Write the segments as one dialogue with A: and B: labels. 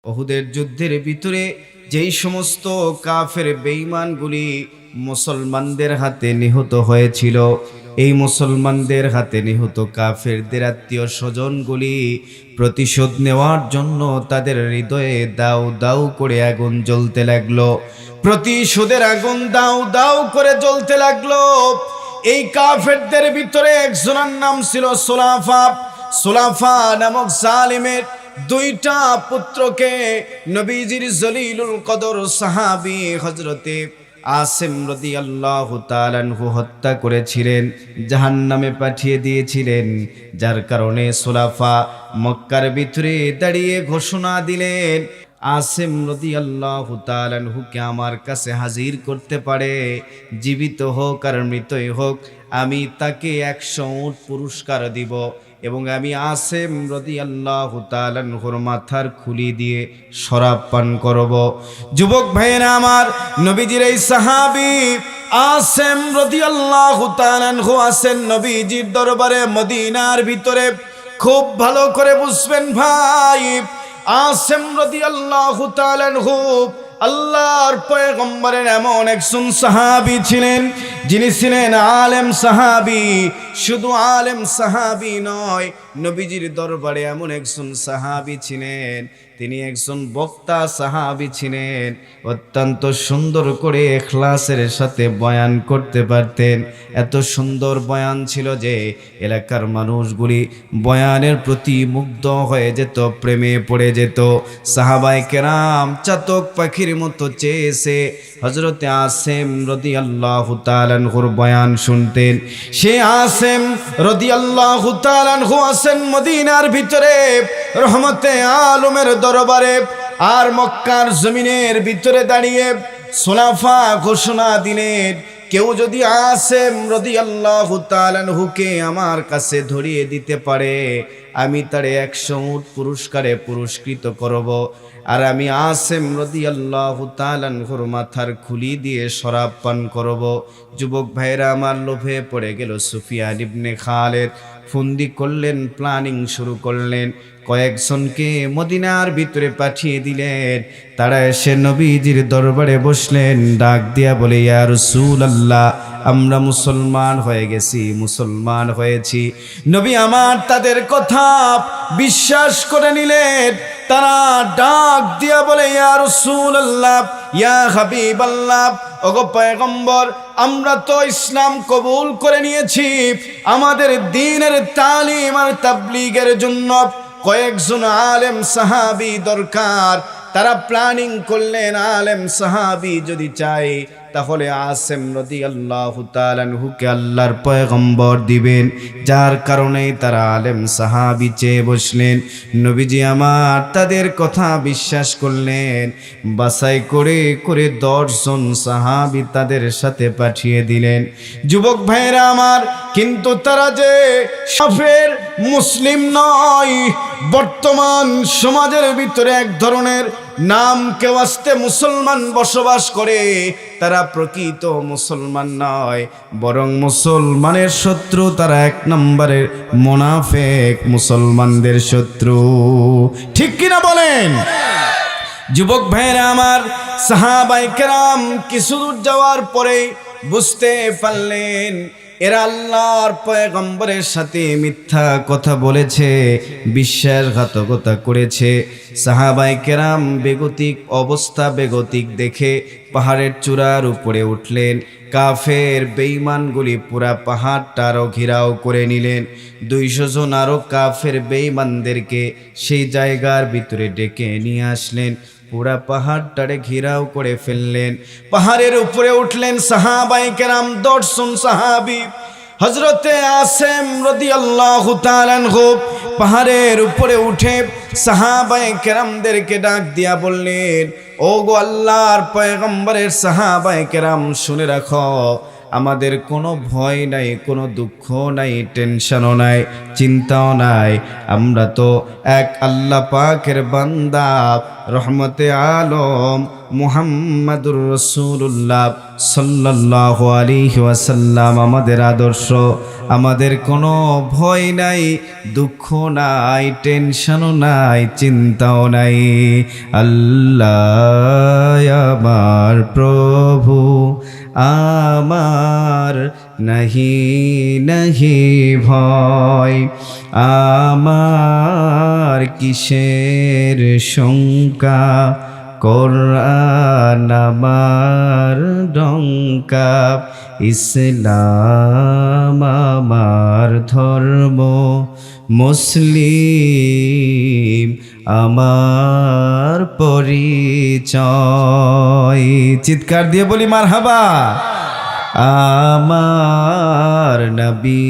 A: উহুদের যুদ্ধের ভিতরে যেই সমস্ত কাফের বেঈমানগুলি মুসলমানদের হাতে নিহত হয়েছিল, এই মুসলমানদের হাতে নিহত কাফেরদের আত্মীয় স্বজনগুলি প্রতিশোধ নেওয়ার জন্য তাদের হৃদয়ে দাউ দাউ করে আগুন জ্বলতে লাগলো। প্রতিশোধের আগুন দাউ দাউ করে জ্বলতে লাগলো। এই কাফেরদের ভিতরে একজনের নাম ছিল সুলাফা। সুলাফা নামক জালিমের দুইটা পুত্রকে নবীজির জলিলুল কদর সাহাবী হযরতে আসিম রাদিয়াল্লাহু তাআলা আনহু হত্যা করেছিলেন, জাহান্নামে পাঠিয়ে দিয়েছিলেন। যার কারণে সুলাফা মক্কার ভিতরে দাঁড়িয়ে ঘোষণা দিলেন, আসিম রাদিয়াল্লাহু তাআলা আনহুকে আমার কাছে হাজির করতে পারে, জীবিত হোক আর মৃতই হোক, আমি তাকে 100 উট পুরস্কার দিব এবং আমি আসিম রাদিয়াল্লাহু তাআলা আনহুর মাথার খুলি দিয়ে শরাব পান করব। যুবক ভাইয়েরা আমার, নবীজির এই সাহাবী আসিম রাদিয়াল্লাহু তাআলা আনহু আছেন নবীজির দরবারে মদিনার ভিতরে। খুব ভালো করে বুঝবেন ভাই, আসিম রাদিয়াল্লাহু তাআলা আনহু আল্লাহর পয়গম্বরের এমন একজন সাহাবী ছিলেন যিনি ছিলেন আলেম সাহাবী। শুধু আলেম সাহাবী নয়, নবীজির দরবারে এমন একজন সাহাবী ছিলেন, তিনি একজন বক্তা সাহাবী ছিলেন। অত্যন্ত সুন্দর করে ইখলাসের সাথে বয়ান করতে পারতেন। এত সুন্দর বয়ান ছিল যে এলাকার মানুষগুলি বয়ানের প্রতি মুগ্ধ হয়ে যেত, প্রেমে পড়ে যেত। সাহাবায়ে কেরাম চাতক পাখির মতো চেয়েছে হযরতে আসিম রাদিয়াল্লাহু তাআলা আনহুর বয়ান শুনতেন। সে আসিম রাদিয়াল্লাহু তাআলা আনহু আছেন মদিনার ভিতরে রহমতে আলমের দরবারে, আর মক্কার জমিনের ভিতরে দাঁড়িয়ে সুলাফা ঘোষণা দিলেন, কেউ যদি আসিম রাদিয়াল্লাহু তাআলা আনহুকে আমার কাছে ধরিয়ে দিতে পারে, আমি তারে 100 উট পুরস্কারে পুরস্কৃত করব, আর আমি আসিম রাদিয়াল্লাহু তাআলা আনহুর মাথার খুলি দিয়ে শরাব পান করব। যুবক ভাইরা আমার, লোভে পড়ে গেল সুফিয়ান ইবনে খালেদ। ফন্দি করলেন, প্ল্যানিং শুরু করলেন, কয়েকজনকে মদিনার ভিতরে পাঠিয়ে দিলেন। তারা এসে নবীজির দরবারে বসলেন, ডাক দিয়া বলে, ইয়া রাসূলুল্লাহ, আমরা মুসলমান হয়ে গেছি, মুসলমান হয়েছি। নবী আমার তাদের কথা বিশ্বাস করে নিলেন। তারা ডাক দিয়া বলে, ইয়া রাসূলুল্লাহ, ইয়া হাবিবাল্লাহ, ওগো পয়গম্বর, আমরা তো ইসলাম কবুল করে নিয়েছি, আমাদের দ্বীনের তালিম আর তাবলীগের জন্য কয়েকজন আলেম সাহাবী দরকার। তারা প্ল্যানিং করলেন, আলেম সাহাবী যদি চাই তাহলে আসিম রাদিয়াল্লাহু তাআলা আনহুকে আল্লাহর পয়গম্বর দিবেন। যার কারণে তারা আলেম সাহাবী চেয়ে বসলেন। নবীজি আমার তাদের কথা বিশ্বাস করলেন, বাছাই করে করে 10 জন সাহাবী তাদের সাথে পাঠিয়ে দিলেন। যুবক ভাইরা আমার, কিন্তু তারা যে সাফের মুসলিম নয়, বর্তমান সমাজের ভিতরে এক ধরনের নাম কেওয়াস্তে মুসলমান বসবাস করে, তারা প্রকৃত মুসলমান নয়, বরং মুসলমানের শত্রু। তারা 1 নম্বরের মুনাফিক, মুসলমানদের শত্রু। ঠিক কিনা বলেন? যুবক ভাইরা আমার, সাহাবায়ে কেরাম কিছু দূর যাওয়ার পরে বুঝতে পারলেন এরা আল্লাহর পয়গম্বরের সাথে মিথ্যা কথা বলেছে, বিশ্বাসঘাতকতা করেছে। সাহাবায়ে কেরাম বেগতিক অবস্থা, বেগতিক দেখে পাহাড়ের চূড়ার উপরে উঠলেন। কাফের বেঈমানগুলি পুরা পাহাড়টা আরো ঘেরাও করে নিলেন। 200 জন আরো কাফের বেঈমানদেরকে সেই জায়গার ভিতরে ডেকে নিয়ে আসলেন। পুরা পাহাড়টারে ঘেরাও করে ফেললেন। পাহাড়ের উপরে উঠলেন সাহাবায়ে কেরাম 10 জন সাহাবী। হযরতে আসিম রাদিয়াল্লাহু তাআলা আনহু পাহাড়ের উপরে উঠে সাহাবায়ে কেরামদেরকে ডাক দিয়া বললেন, ও গো আল্লাহর পয়গম্বরের সাহাবায়ে কেরাম, শুনে রাখো, আমাদের কোনো ভয় নাই, কোনো দুঃখ নাই, টেনশনও নাই, চিন্তাও নাই। আমরা তো এক আল্লাহ পাকের বান্দা, রহমতে আলম মুহাম্মাদুর রাসূলুল্লাহ সাল্লাল্লাহু আলাইহি ওয়াসাল্লাম আমাদের আদর্শ। আমাদের কোনো ভয় নাই, দুঃখ নাই, টেনশনও নাই, চিন্তাও নাই। আল্লাহ আমার প্রভু, আমার নাহি নাহি ভয়, আমার কিসের শঙ্কা, কোরআন আমার ডঙ্কা, ইসলাম আমার ধর্ম, মুসলিম আমার পরিচয়। চিৎকার দিয়ে বলি মারহাবা। আমার নবী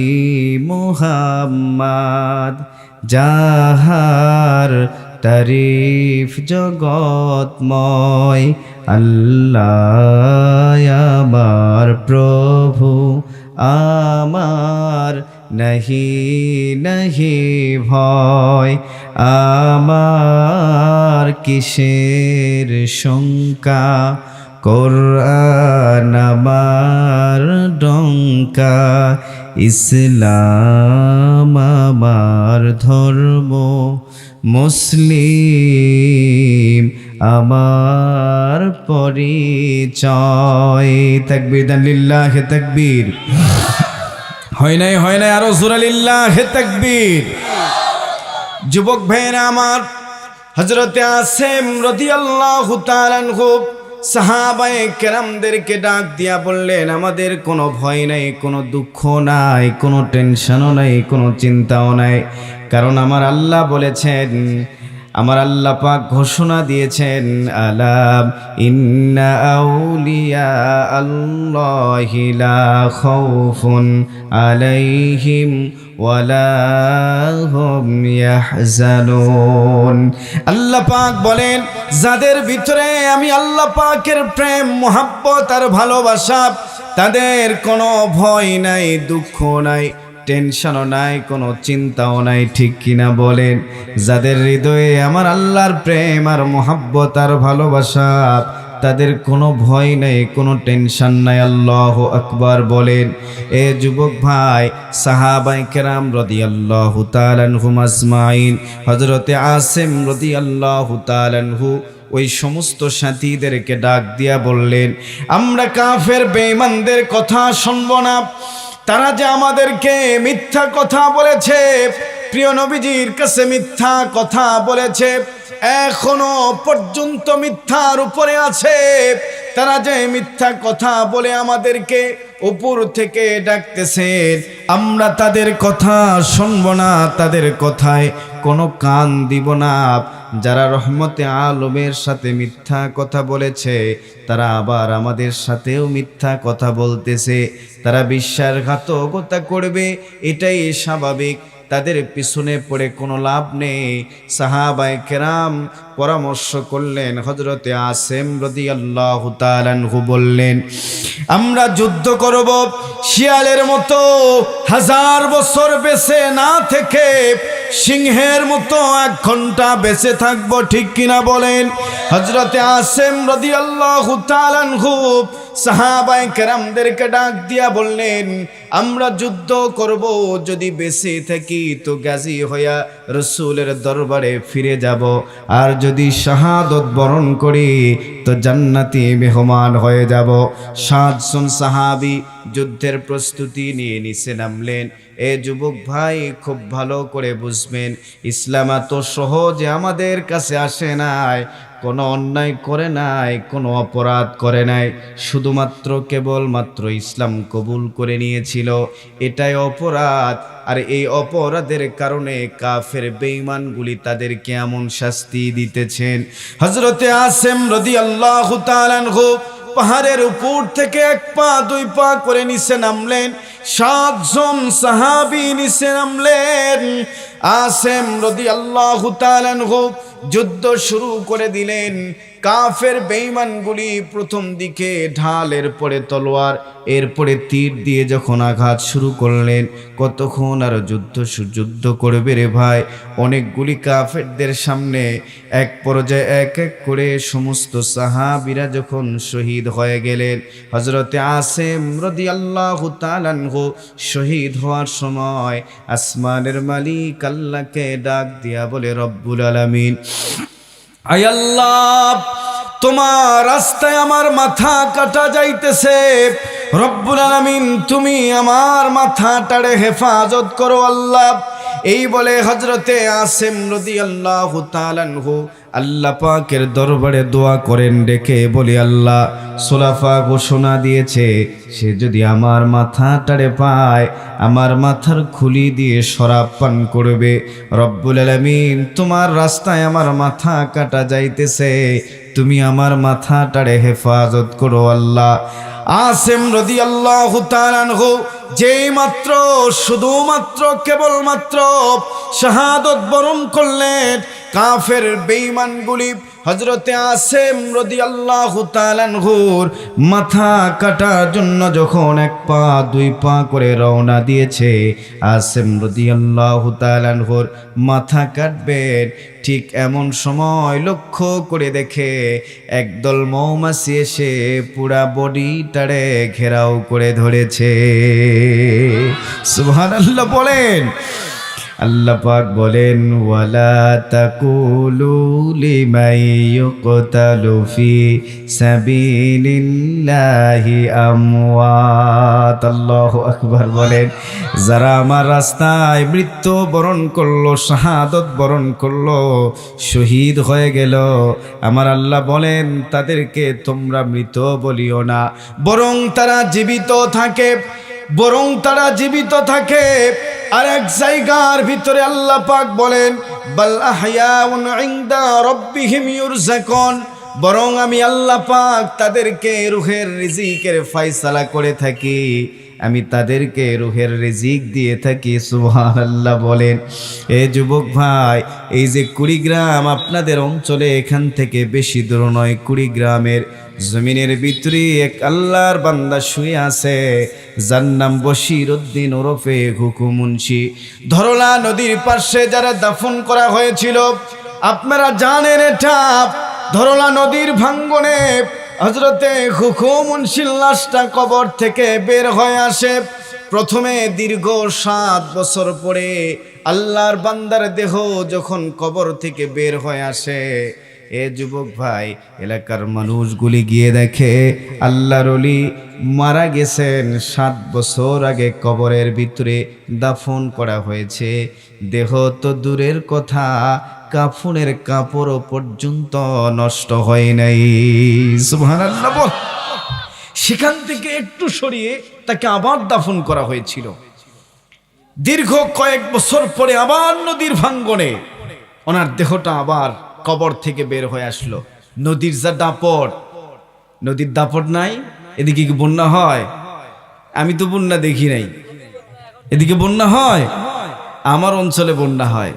A: মুহাম্মদ, যাহার তারিফ জগৎময়, আল্লাহ আমার প্রভু, আমার নাহি নাহি ভয়, আমার কিসের শঙ্কা, কোরআন আমার ডঙ্কা, ইসলাম আমার ধর্ম, মুসলিম আমার পরিচয়। তাকবীর দেন, লিল্লাহে তাকবীর। হয় নাই আরো জোরে লিল্লাহে তাকবীর। যুবক ভাইরা আমার, হযরতে আসিম রাদিয়াল্লাহু তাআলা আনহু সাহাবায়ে কেরামদেরকে ডাক দিয়া বললেন, আমাদের কোনো ভয় নাই, কোনো দুঃখ নাই, কোনো টেনশনও নাই, কোনো চিন্তাও নাই। কারণ আমার আল্লাহ বলেছেন, আমার আল্লাহ পাক ঘোষণা দিয়েছেন, আলা ইন্না আউলিয়া আল্লাহি লা খাউফুন আলাইহিম ওয়ালা হুম ইয়াহজানুন। আল্লাহ পাক বলেন, যাদের ভিতরে আমি আল্লাহ পাকের প্রেম, মোহাব্বত আর ভালোবাসা, তাদের কোনো ভয় নাই, দুঃখ নাই, টেনশনও নাই, কোনো চিন্তাও নাই। ঠিক কিনা বলেন? যাদের হৃদয়ে আমার আল্লাহর প্রেম আর মোহাব্বত আর ভালোবাসা, তাদের কোনো ভয় নাই, কোনো টেনশন নাই। আল্লাহু আকবার বলেন। এ যুবক ভাই, সাহাবায়ে কেরাম রাদিয়াল্লাহু তাআলা আনহুম আজমাইন, হযরতে আসিম রাদিয়াল্লাহু তাআলা আনহু ওই সমস্ত সাথীদেরকে ডাক দিয়া বললেন, আমরা কাফের বেঈমানদের কথা শুনব না। তারা যে আমাদেরকে মিথ্যা কথা বলেছে, প্রিয় নবীজির কাছে মিথ্যা কথা বলেছে, এখনো পর্যন্ত মিথ্যার উপরে আছে। তারা যে মিথ্যা কথা বলে আমাদেরকে উপর থেকে ডাকতেছেন, আমরা তাদের কথা শুনব না, তাদের কথায় কোনো কান দিব না। যারা রহমতে আলমের সাথে মিথ্যা কথা বলেছে, তারা আবার আমাদের সাথেও মিথ্যা কথা বলতেছে। তারা বিশ্বাসঘাতকতা করবে, এটাই স্বাভাবিক। তাদের পিছনে পড়ে কোনো লাভ নেই। সাহাবায়ে কেরাম পরামর্শ করলেন। হযরতে আসিম রাদিয়াল্লাহু তাআলা আনহু বললেন, আমরা যুদ্ধ করব, শিয়ালের মতো 1000 বছর বেঁচে না থেকে সিংহের মতো 1 ঘন্টা বেঁচে থাকবো। ঠিক কিনা বলেন? হযরতে আসিম রাদিয়াল্লাহু তাআলা আনহু সাহাবায়ে কেরামদেরকে ডাক দিয়া বললেন, আমরা যুদ্ধ করব, যদি বেঁচে থাকি তো গাজী হইয়া রাসূলের দরবারে ফিরে যাব, আর যদি শাহাদত বরণ করি তো জান্নাতি মেহমান হয়ে যাব। 7 জন সাহাবী যুদ্ধের প্রস্তুতি নিয়ে নিচে নামলেন। এ যুবক ভাই, খুব ভালো করে বুঝবেন, ইসলাম এত সহজে আমাদের কাছে আসে নাই। কোনো অন্যায় করে নাই, কোনো অপরাধ করে নাই, শুধুমাত্র কেবলমাত্র ইসলাম কবুল করে নিয়েছিল, এটাই অপরাধ। আর এই অপরাধের কারণে কাফের বেঈমানগুলি তাদেরকে এমন শাস্তি দিতেছেন। হযরতে আসিম রাদিয়াল্লাহু তাআলা আনহু পাহাড়ের উপর থেকে 1 পা 2 পা করে নিচে নামলেন। 7 জন সাহাবী নিচে নামলেন। আসিম রাদিয়াল্লাহু তাআলা আনহু যুদ্ধ শুরু করে দিলেন। কাফের বেঈমানগুলি প্রথম দিকে ঢাল, এরপরে তলোয়ার, এরপরে তীর দিয়ে যখন আঘাত শুরু করলেন, কতক্ষণ আর যুদ্ধ করবে রে ভাই। অনেকগুলি কাফেরদের সামনে এক পর্যায়ে এক এক করে সমস্ত সাহাবীরা যখন শহীদ হয়ে গেলেন, হযরতে আসিম রাদিয়াল্লাহু তাআলা আনহু শহীদ হওয়ার সময় আসমানের মালিক আল্লাহকে ডাক দিয়া বলে, রব্বুল আলামিন, আয় আল্লাহ, তোমার রাস্তায় আমার মাথা কাটা যাইতেছে, রব্বুল আলামিন তুমি আমার মাথাটারে হেফাজত করো আল্লাহ। এই বলে হযরতে আসিম রাদিয়াল্লাহু তাআলা আনহু আল্লাহ পাকের দরবারে দোয়া করেন, ডেকে বলি, আল্লাহ সুলাফা ঘোষণা দিয়েছে সে যদি আমার মাথাটারে পায়, আমার মাথার খুলি দিয়ে শরাব পান করবে। রব্বুল আলামিন তোমার রাস্তায় আমার মাথা কাটা যাইতেছে, তুমি আমার মাথাটারে হেফাজত করো আল্লাহ। আসিম রাদিয়াল্লাহু তাআলা আনহু যেই মাত্র শুধুমাত্র কেবলমাত্র শাহাদত বরণ করলেন, কাফের বেঈমানগুলি হযরতে আসিম রাদিয়াল্লাহু তাআলা আনহুর মাথা কাটার জন্য যখন এক পা দুই পা করে রওনা দিয়েছে, আসিম রাদিয়াল্লাহু তাআলা আনহুর মাথা কাটবেন, ঠিক এমন সময় লক্ষ্য করে দেখে একদল মৌমাছি এসে পুরা বডিটারে ঘেরাও করে ধরেছে। সুবহানাল্লাহ বলেন। আল্লাহ পাক বলেন, ওয়ালা তাকুলু লিমান ইউকতালু ফি সাবিলিল্লাহি আমওয়াত। আল্লাহু আকবার বলেন, যারা আমার রাস্তায় মৃত্যু বরণ করলো, শাহাদত বরণ করলো, শহীদ হয়ে গেল, আমার আল্লাহ বলেন তাদেরকে তোমরা মৃত বলিও না, বরং তারা জীবিত থাকে, বরং তারা জীবিত থাকে। আর এক জায়গার ভিতরে আল্লাহ পাক বলেন, বাল আহয়াউন ইনদা রাব্বিহিম ইউরযাকুন, বরং আমি আল্লাহ পাক তাদেরকে রূহের রিজিকের ফয়সালা করে থাকি, আমি তাদেরকে রূহের রিজিক দিয়ে থাকি। সুবহানাল্লাহ বলেন। এ যুবক ভাই, এই যে কুড়িগ্রাম আপনাদের অঞ্চলে, এখান থেকে বেশি দূর নয়, কুড়িগ্রামের জমিনের ভিতরে এক আল্লাহর বান্দা শুয়ে আছে, যার নাম বশির উদ্দিন ওরফে ঘুঘু মুন্সি। ধরলা নদীর পাশে যারা দাফন করা হয়েছিল, আপনারা জানেন এটা ধরলা নদীর ভাঙ্গনে হযরতে ঘুঘু মুন্সির লাশটা কবর থেকে বের হয়ে আসে। প্রথমে দীর্ঘ 7 বছর পরে আল্লাহর বান্দার দেহ যখন কবর থেকে বের হয়ে আসে, এ যুবক ভাই, এলাকার মানুষগুলি গিয়ে দেখে আল্লাহর ওলি মারা গেছেন, 7 বছর আগে কবরের ভিতরে দাফন করা হয়েছে। দেহ তো দূরের কথা, কাফনের কাপড় পর্যন্ত নষ্ট হয় নাই। সুবহানাল্লাহ বল। সেখান থেকে একটু সরিয়ে তাকে আবার দাফন করা হয়েছিল। দীর্ঘ কয়েক বছর পরে আবার নদীর ভাঙ্গনে ওনার দেহটা আবার কবর থেকে বের হয়ে আসলো। নদীর যা দাপট, নদীর দাপট নাই, এদিকে কি বন্যা হয়? আমি তো বন্যা দেখি নাই। এদিকে বন্যা হয়? আমার অঞ্চলে বন্যা হয়।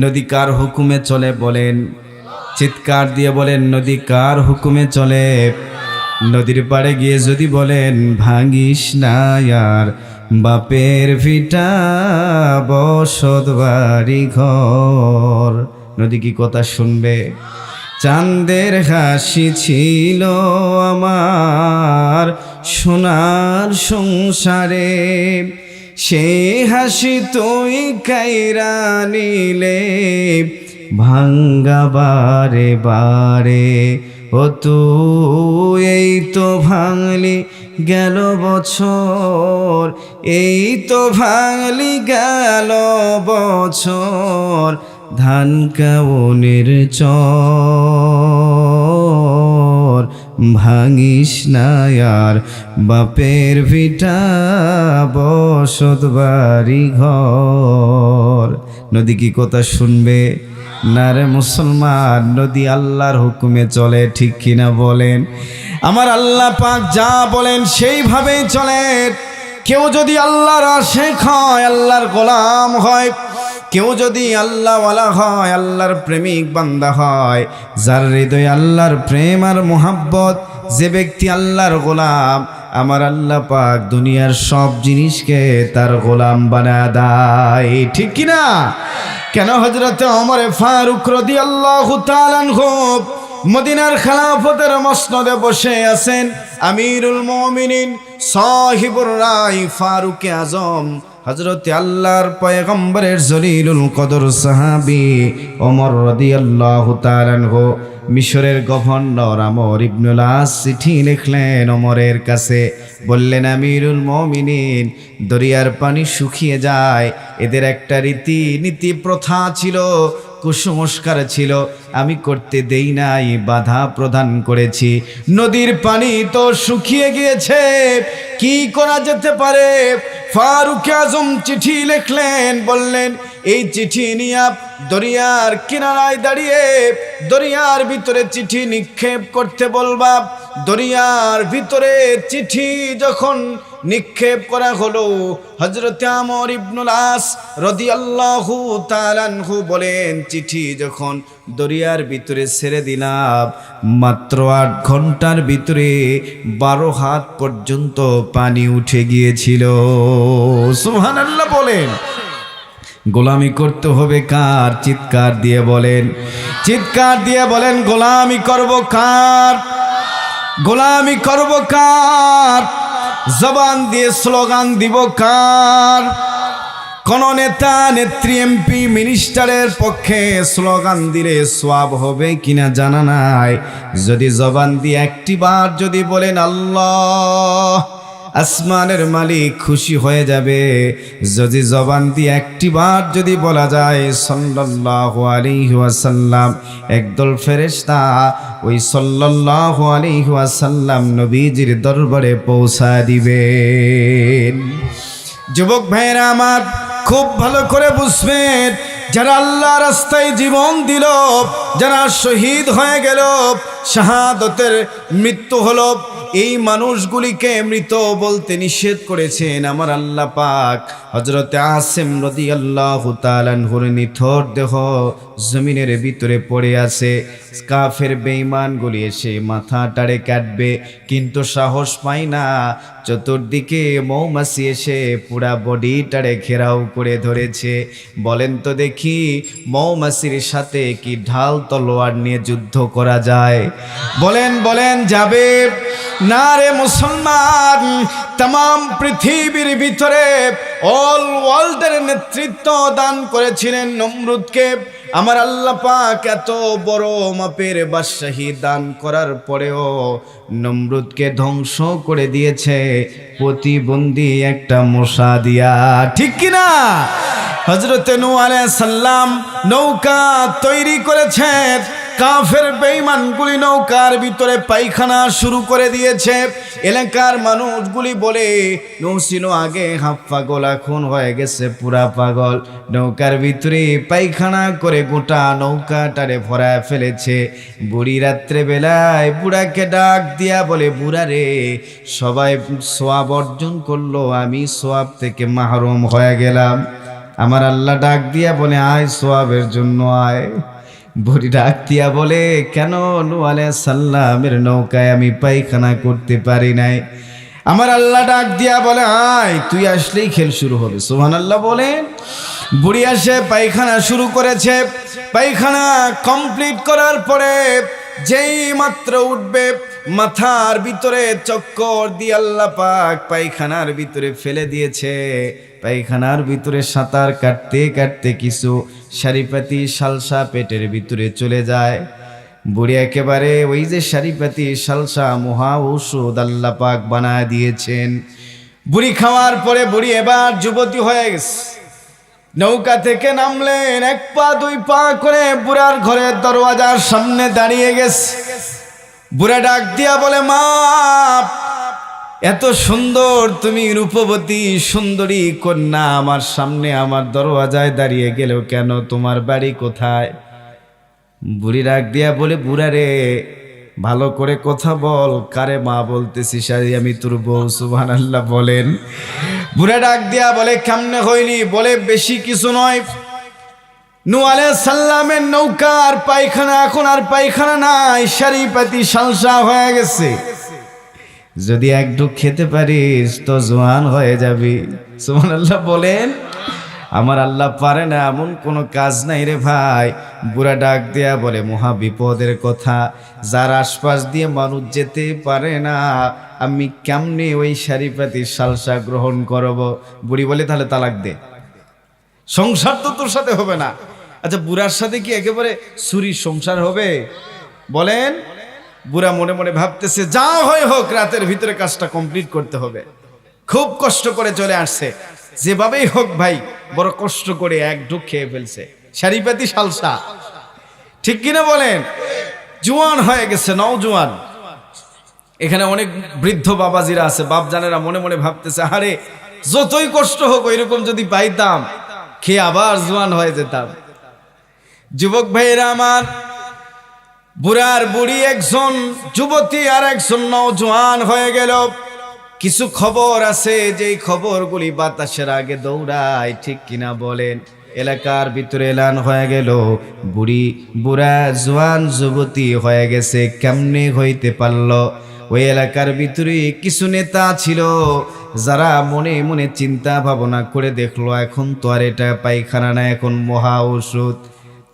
A: নদী কার হুকুমে চলে বলেন? চিৎকার দিয়ে বলেন, নদী কার হুকুমে চলে? নদীর পাড়ে গিয়ে যদি বলেন, ভাঙিস না আর বাপের ভিটা বসত বাড়ি ঘর, নদী কি কথা শুনবে? চাঁদের হাসি ছিল আমার সোনার সংসারে, সেই হাসি তুই কাইরা নিলে ভাঙ্গা বারে বারে। ও তুই এই তো ভাঙলি গেল বছর, এই তো ভাঙলি গেল বছর, ধান কাউনের চর, ভাঙিস না আর বাপের ভিটা বসত বাড়ি ঘর। নদী কি কথা শুনবে? না রে মুসলমান, নদী আল্লাহর হুকুমে চলে, ঠিক কিনা বলেন? আমার আল্লাহ পাক যা বলেন সেইভাবেই চলে। কেউ যদি আল্লাহর আশিক হয়, আল্লাহর গোলাম হয়, কেউ যদি আল্লাহওয়ালা হয়, আল্লাহর প্রেমিক বান্দা হয়, যার হৃদয়ে আল্লাহর প্রেম আর মোহাব্বত, যে ব্যক্তি আল্লাহর গোলাম, আমার আল্লাহ পাক দুনিয়ার সব জিনিসকে তার গোলাম বানায় দেয়। ঠিক কিনা? কেন হযরতে ওমর ফারুক রাদিয়াল্লাহু তাআলা আনহু মদিনার খেলাফতের মসনদে বসে আছেন, আমিরুল মুমিনিন সাহিবুর রায় ফারুক আজম হযরতে আল্লাহর পয়গম্বরের জলিলুল কদর সাহাবী ওমর রাদিয়াল্লাহু তাআলা আনহু মিশরের গভর্নর আমর ইবনুল আস চিঠি লিখলেন ওমরের কাছে, বললেন, আমিরুল মুমিনিন, দরিয়ার পানি শুকিয়ে যায়, এদের একটা রীতি প্রথা ছিল, কুসংস্কার ছিল, আমি করতে দেই নাই, বাধা প্রদান করেছি। নদীর পানি তো শুকিয়ে গিয়েছে, কি করা যেতে পারে? ফারুক আজম চিঠি লিখলেন, বললেন, এই চিঠি নিয়ে দরিয়ার কিনারায় দাঁড়িয়ে দরিয়ার ভিতরে চিঠি নিক্ষেপ করতে বলবা। দরিয়ার ভিতরে চিঠি যখন নিক্ষেপ করা হলো, হযরত আমর ইবনুল আস রাদিয়াল্লাহু তাআলা আনহু বলেন, চিঠি যখন দরিয়ার ভিতরে ছেড়ে দিলাম, মাত্র 8 ঘন্টার ভিতরে 12 হাত পর্যন্ত পানি উঠে গিয়েছিল। সুবহানাল্লাহ বলেন। গোলামি করতে হবে কার? চিৎকার দিয়ে বলেন, চিৎকার দিয়ে বলেন, গোলামি করব কার? গোলামি করব কার? জবান দিয়ে স্লোগান দিব কার? কোন নেতা নেত্রী এমপি মিনিস্টারের পক্ষে স্লোগান দিলে সওয়াব হবে কিনা জানা নাই। যদি জবান দিয়ে একটি বার যদি বলেন আল্লাহ, আসমানের মালিক খুশি হয়ে যাবে। যদি জবান দিয়ে একটি বার যদি বলা যায় সাল্লাল্লাহু আলাইহি ওয়াসাল্লাম, একদল ফেরেশতা ওই সাল্লাল্লাহু আলাইহি ওয়াসাল্লাম নবীজির দরবারে পৌঁছা দিবেন। যুবক ভাইরা আমার, খুব ভালো করে বুঝবেন, যারা আল্লাহ রাস্তায় জীবন দিল, যারা শহীদ হয়ে গেল, শাহাদতের মৃত্যু হলো, এই মানুষগুলিকে মৃত বলতে নিষেধ করেছেন আমার আল্লাহ পাক। হযরতে আসিম রাদিয়াল্লাহু তাআলা আনহুর নিথর দেহ জমিনের ভিতরে পড়ে আছে। কাফের বেঈমানগুলি এসে মাথা টাড়ে কাটবে, কিন্তু সাহস পায় না। চতুর্দিকে মৌমাছি এসে পুরা বডিটারে ঘেরাও করে ধরেছে। বলেন তো দেখি, মৌমাছির সাথে কি ঢাল তলোয়ার নিয়ে যুদ্ধ করা যায়? বলেন বলেন, যাবে না রে মুসলমান। तमाम পৃথিবীর ভিতরে অল ওয়ার্ল্ডের নেতৃত্ব দান করেছিলেন নমরুদকে। আমার আল্লাহ পাক এত বড় মাপের বাদশাহী দান করার পরেও নমরুদকে ধ্বংস করে দিয়েছে প্রতিবন্ধী একটা মশা দিয়া। ঠিক কিনা? হযরত নূহ আলাইহিস সালাম নৌকা তৈরি করেছেন, কাফের বেঈমানগুলি নৌকার ভিতরে পায়খানা শুরু করে দিয়েছে। এলাকার মানুষগুলি বলে, নূহ ছিল আগে হাফ পাগল, এখন হয়ে গেছে পুরা পাগল। নৌকার ভিতরে পায়খানা করে গোটা নৌকাটারে ভরায় ফেলেছে। বুড়ি রাত্রে বেলায় বুড়াকে ডাক দিয়া বলে, বুড়া রে, সবাই সোয়াব অর্জন করলো, আমি সোয়াব থেকে মাহরুম হয়ে গেলাম। আমার আল্লাহ ডাক দিয়া বলে, আয় সোয়াবের জন্য আয়। বুড়ি ডাক দিয়া বলে, কেন? নূহ আলাইহিস সালামের নৌকায় আমি পায়খানা করতে পারি নাই। আমার আল্লাহ ডাক দিয়া বলে, আয়, তুই আসলেই খেল শুরু হবে। সুবহানাল্লাহ বলে বুড়ি আসে, পায়খানা শুরু করেছে। পায়খানা কমপ্লিট করার পরে যেই মাত্র উঠবে, মাথার ভিতরে চক্কর দিয়ে আল্লাহ পাক পায়খানার ভিতরে ফেলে দিয়েছে। পায়খানার ভিতরে সাঁতার কাটতে কাটতে কিছু সারিপাতি সালসা পেটের ভিতরে চলে যায়। বুড়ি একেবারে ওই যে সারিপাতি সালসা মহা ঔষধ আল্লাহ পাক বানায় দিয়েছেন। বুড়ি খাওয়ার পরে বুড়ি এবার যুবতী হয়ে গেছে। নৌকা থেকে নামলেন, 1 পা 2 পা করে বুড়ার ঘরের দরওয়াজার সামনে দাঁড়িয়ে গেছে। বুড়া ডাক দিয়া বলে, মা, এত সুন্দর তুমি রূপবতী সুন্দরী কন্যা আমার সামনে আমার দরওয়াজায় দাঁড়িয়ে গেল কেন? তোমার বাড়ি কোথায়? বুড়ি ডাক দিয়া বলে, বুড়া রে, ভালো করে কথা বল, কারে মা বলতেছিস? আমি তোর বউ। সুবহানাল্লাহ বলেন। বুড়া ডাক দিয়া বলে, কেমনে হইলি? বলে, বেশি কিছু নয়, নূহ আলাইহিস সালামের নৌকা আর পায়খানা এখন আর পায়খানা নাই, সারি পাতি সালসা হয়ে গেছে। যদি এক ঢুক খেতে পারিস তো জোয়ান হয়ে যাবি। সুবহানাল্লাহ বলেন। আমার আল্লাহ পারে না এমন কোনো কাজ নাই রে ভাই। বুড়া ডাক দেয়া বলে মহা বিপদের কথা, যার আশপাশ দিয়ে মানুষ যেতে পারে না, আমি কেমনে ওই সারিপাতি সালসা গ্রহণ করব? বুড়ি বলে তাহলে তালাক দে, সংসার তো তোর সাথে হবে না। আচ্ছা বুড়ার সাথে কি একেবারে সুরি সংসার হবে? বলেন। বুড়া মনে মনে ভাবতেছে যা হয় হোক রাতের ভিতরে কাজটা কমপ্লিট করতে হবে। খুব কষ্ট করে চলে আসছে, যেভাবেই হোক ভাই বড় কষ্ট করে এক ঢুক খেয়ে ফেলছে সারিপাতি সালসা, ঠিক কিনা বলেন? জোয়ান হয়ে গেছে, নওজোয়ান। এখানে অনেক বৃদ্ধ বাবাজিরা আছে, বাপজানেরা মনে মনে ভাবতেছে আরে যতই কষ্ট হোক ওইরকম যদি পাইতাম খেয়ে আবার জোয়ান হয়ে যেতাম। যুবক ভাইরা আমার, বুড়ার বুড়ি একজন যুবতী আর একজন নওজোয়ান হয়ে গেল। কিছু খবর আছে যেই খবরগুলি বাতাসের আগে দৌড়ায়, ঠিক কিনা বলেন? এলাকার ভিতরে এলান হয়ে গেল বুড়া জোয়ান যুবতী হয়ে গেছে। কেমনে হইতে পারল? ওই এলাকার ভিতরে কিছু নেতা ছিল যারা মনে মনে চিন্তা ভাবনা করে দেখলো এখন তো আর এটা পায়খানা না, এখন মহা ঔষধ।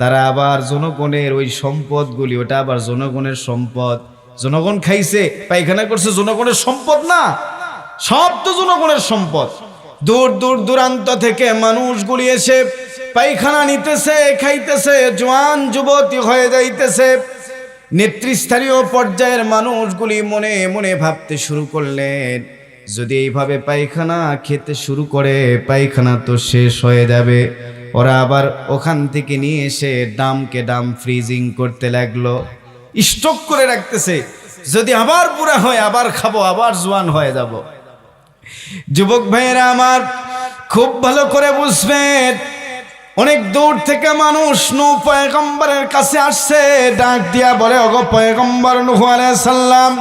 A: তারা আবার জনগণের ওই সম্পদগুলি, ওটা আবার জনগণের সম্পদ, জনগণ খাইছে পায়খানা করছে, জনগণের সম্পদ না, সব তো জনগণের সম্পদ। দূর দূর দূরান্ত থেকে মানুষগুলি এসে পায়খানা নিতেছে, খাইতেছে, জোয়ান যুবতী হয়ে যাইতেছে। নেতৃস্থানীয় পর্যায়ের মানুষগুলি মনে মনে ভাবতে শুরু করলেন যদি এইভাবে পায়খানা খেতে শুরু করে পায়খানা তো শেষ হয়ে যাবে। ওরা আবার ওখান থেকে নিয়ে এসে ডামকে ডাম ফ্রিজিং করতে লাগলো, স্টক করে রাখতেছে, যদি আবার বুড়া হয় আবার খাবো, আবার জোয়ান হয়ে যাব। যুবক ভাইয়েরা আমার খুব ভালো করে বুঝবেন, অনেক দূর থেকে মানুষ নূহ পয়গম্বরের কাছে আসছে, ডাক দিয়া বলে ওগো পয়গম্বর নূহ আলাইহিস সালাম,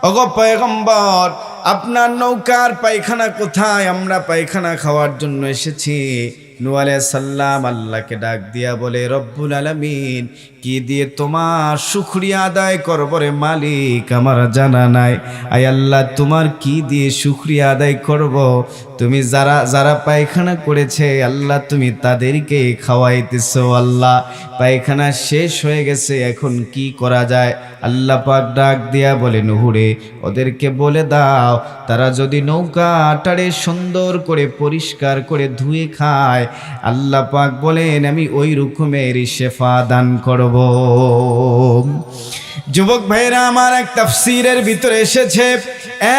A: ওগো পয়গম্বর আপনার নৌকার পায়খানা কোথায়? আমরা পায়খানা খাওয়ার জন্য এসেছি। নূহ আলাইহিস সালাম আল্লাহকে ডাক দিয়া বলে রব্বুল আলামিন কি দিয়ে তোমার শুকরিয়া আদায় করব রে মালিক, আমার জানা নাই। আয় আল্লাহ তোমার কি দিয়ে শুকরিয়া আদায় করব? তুমি যারা যারা পায়খানা করেছে আল্লাহ তুমি তাদেরকে খাওয়াইতেছো। আল্লাহ পায়খানা শেষ হয়ে গেছে, এখন কি করা যায়? আল্লাহ পাক ডাক দিয়া বলে নূহরে ওদেরকে বলে দাও তারা যদি নৌকা আটারে সুন্দর করে পরিষ্কার করে ধুয়ে খায়, আল্লাহ পাক বলেন আমি ওই রকমের শেফা দান করব। যুবক ভাইরা আমার, এক তাফসীরের ভিতরে এসেছে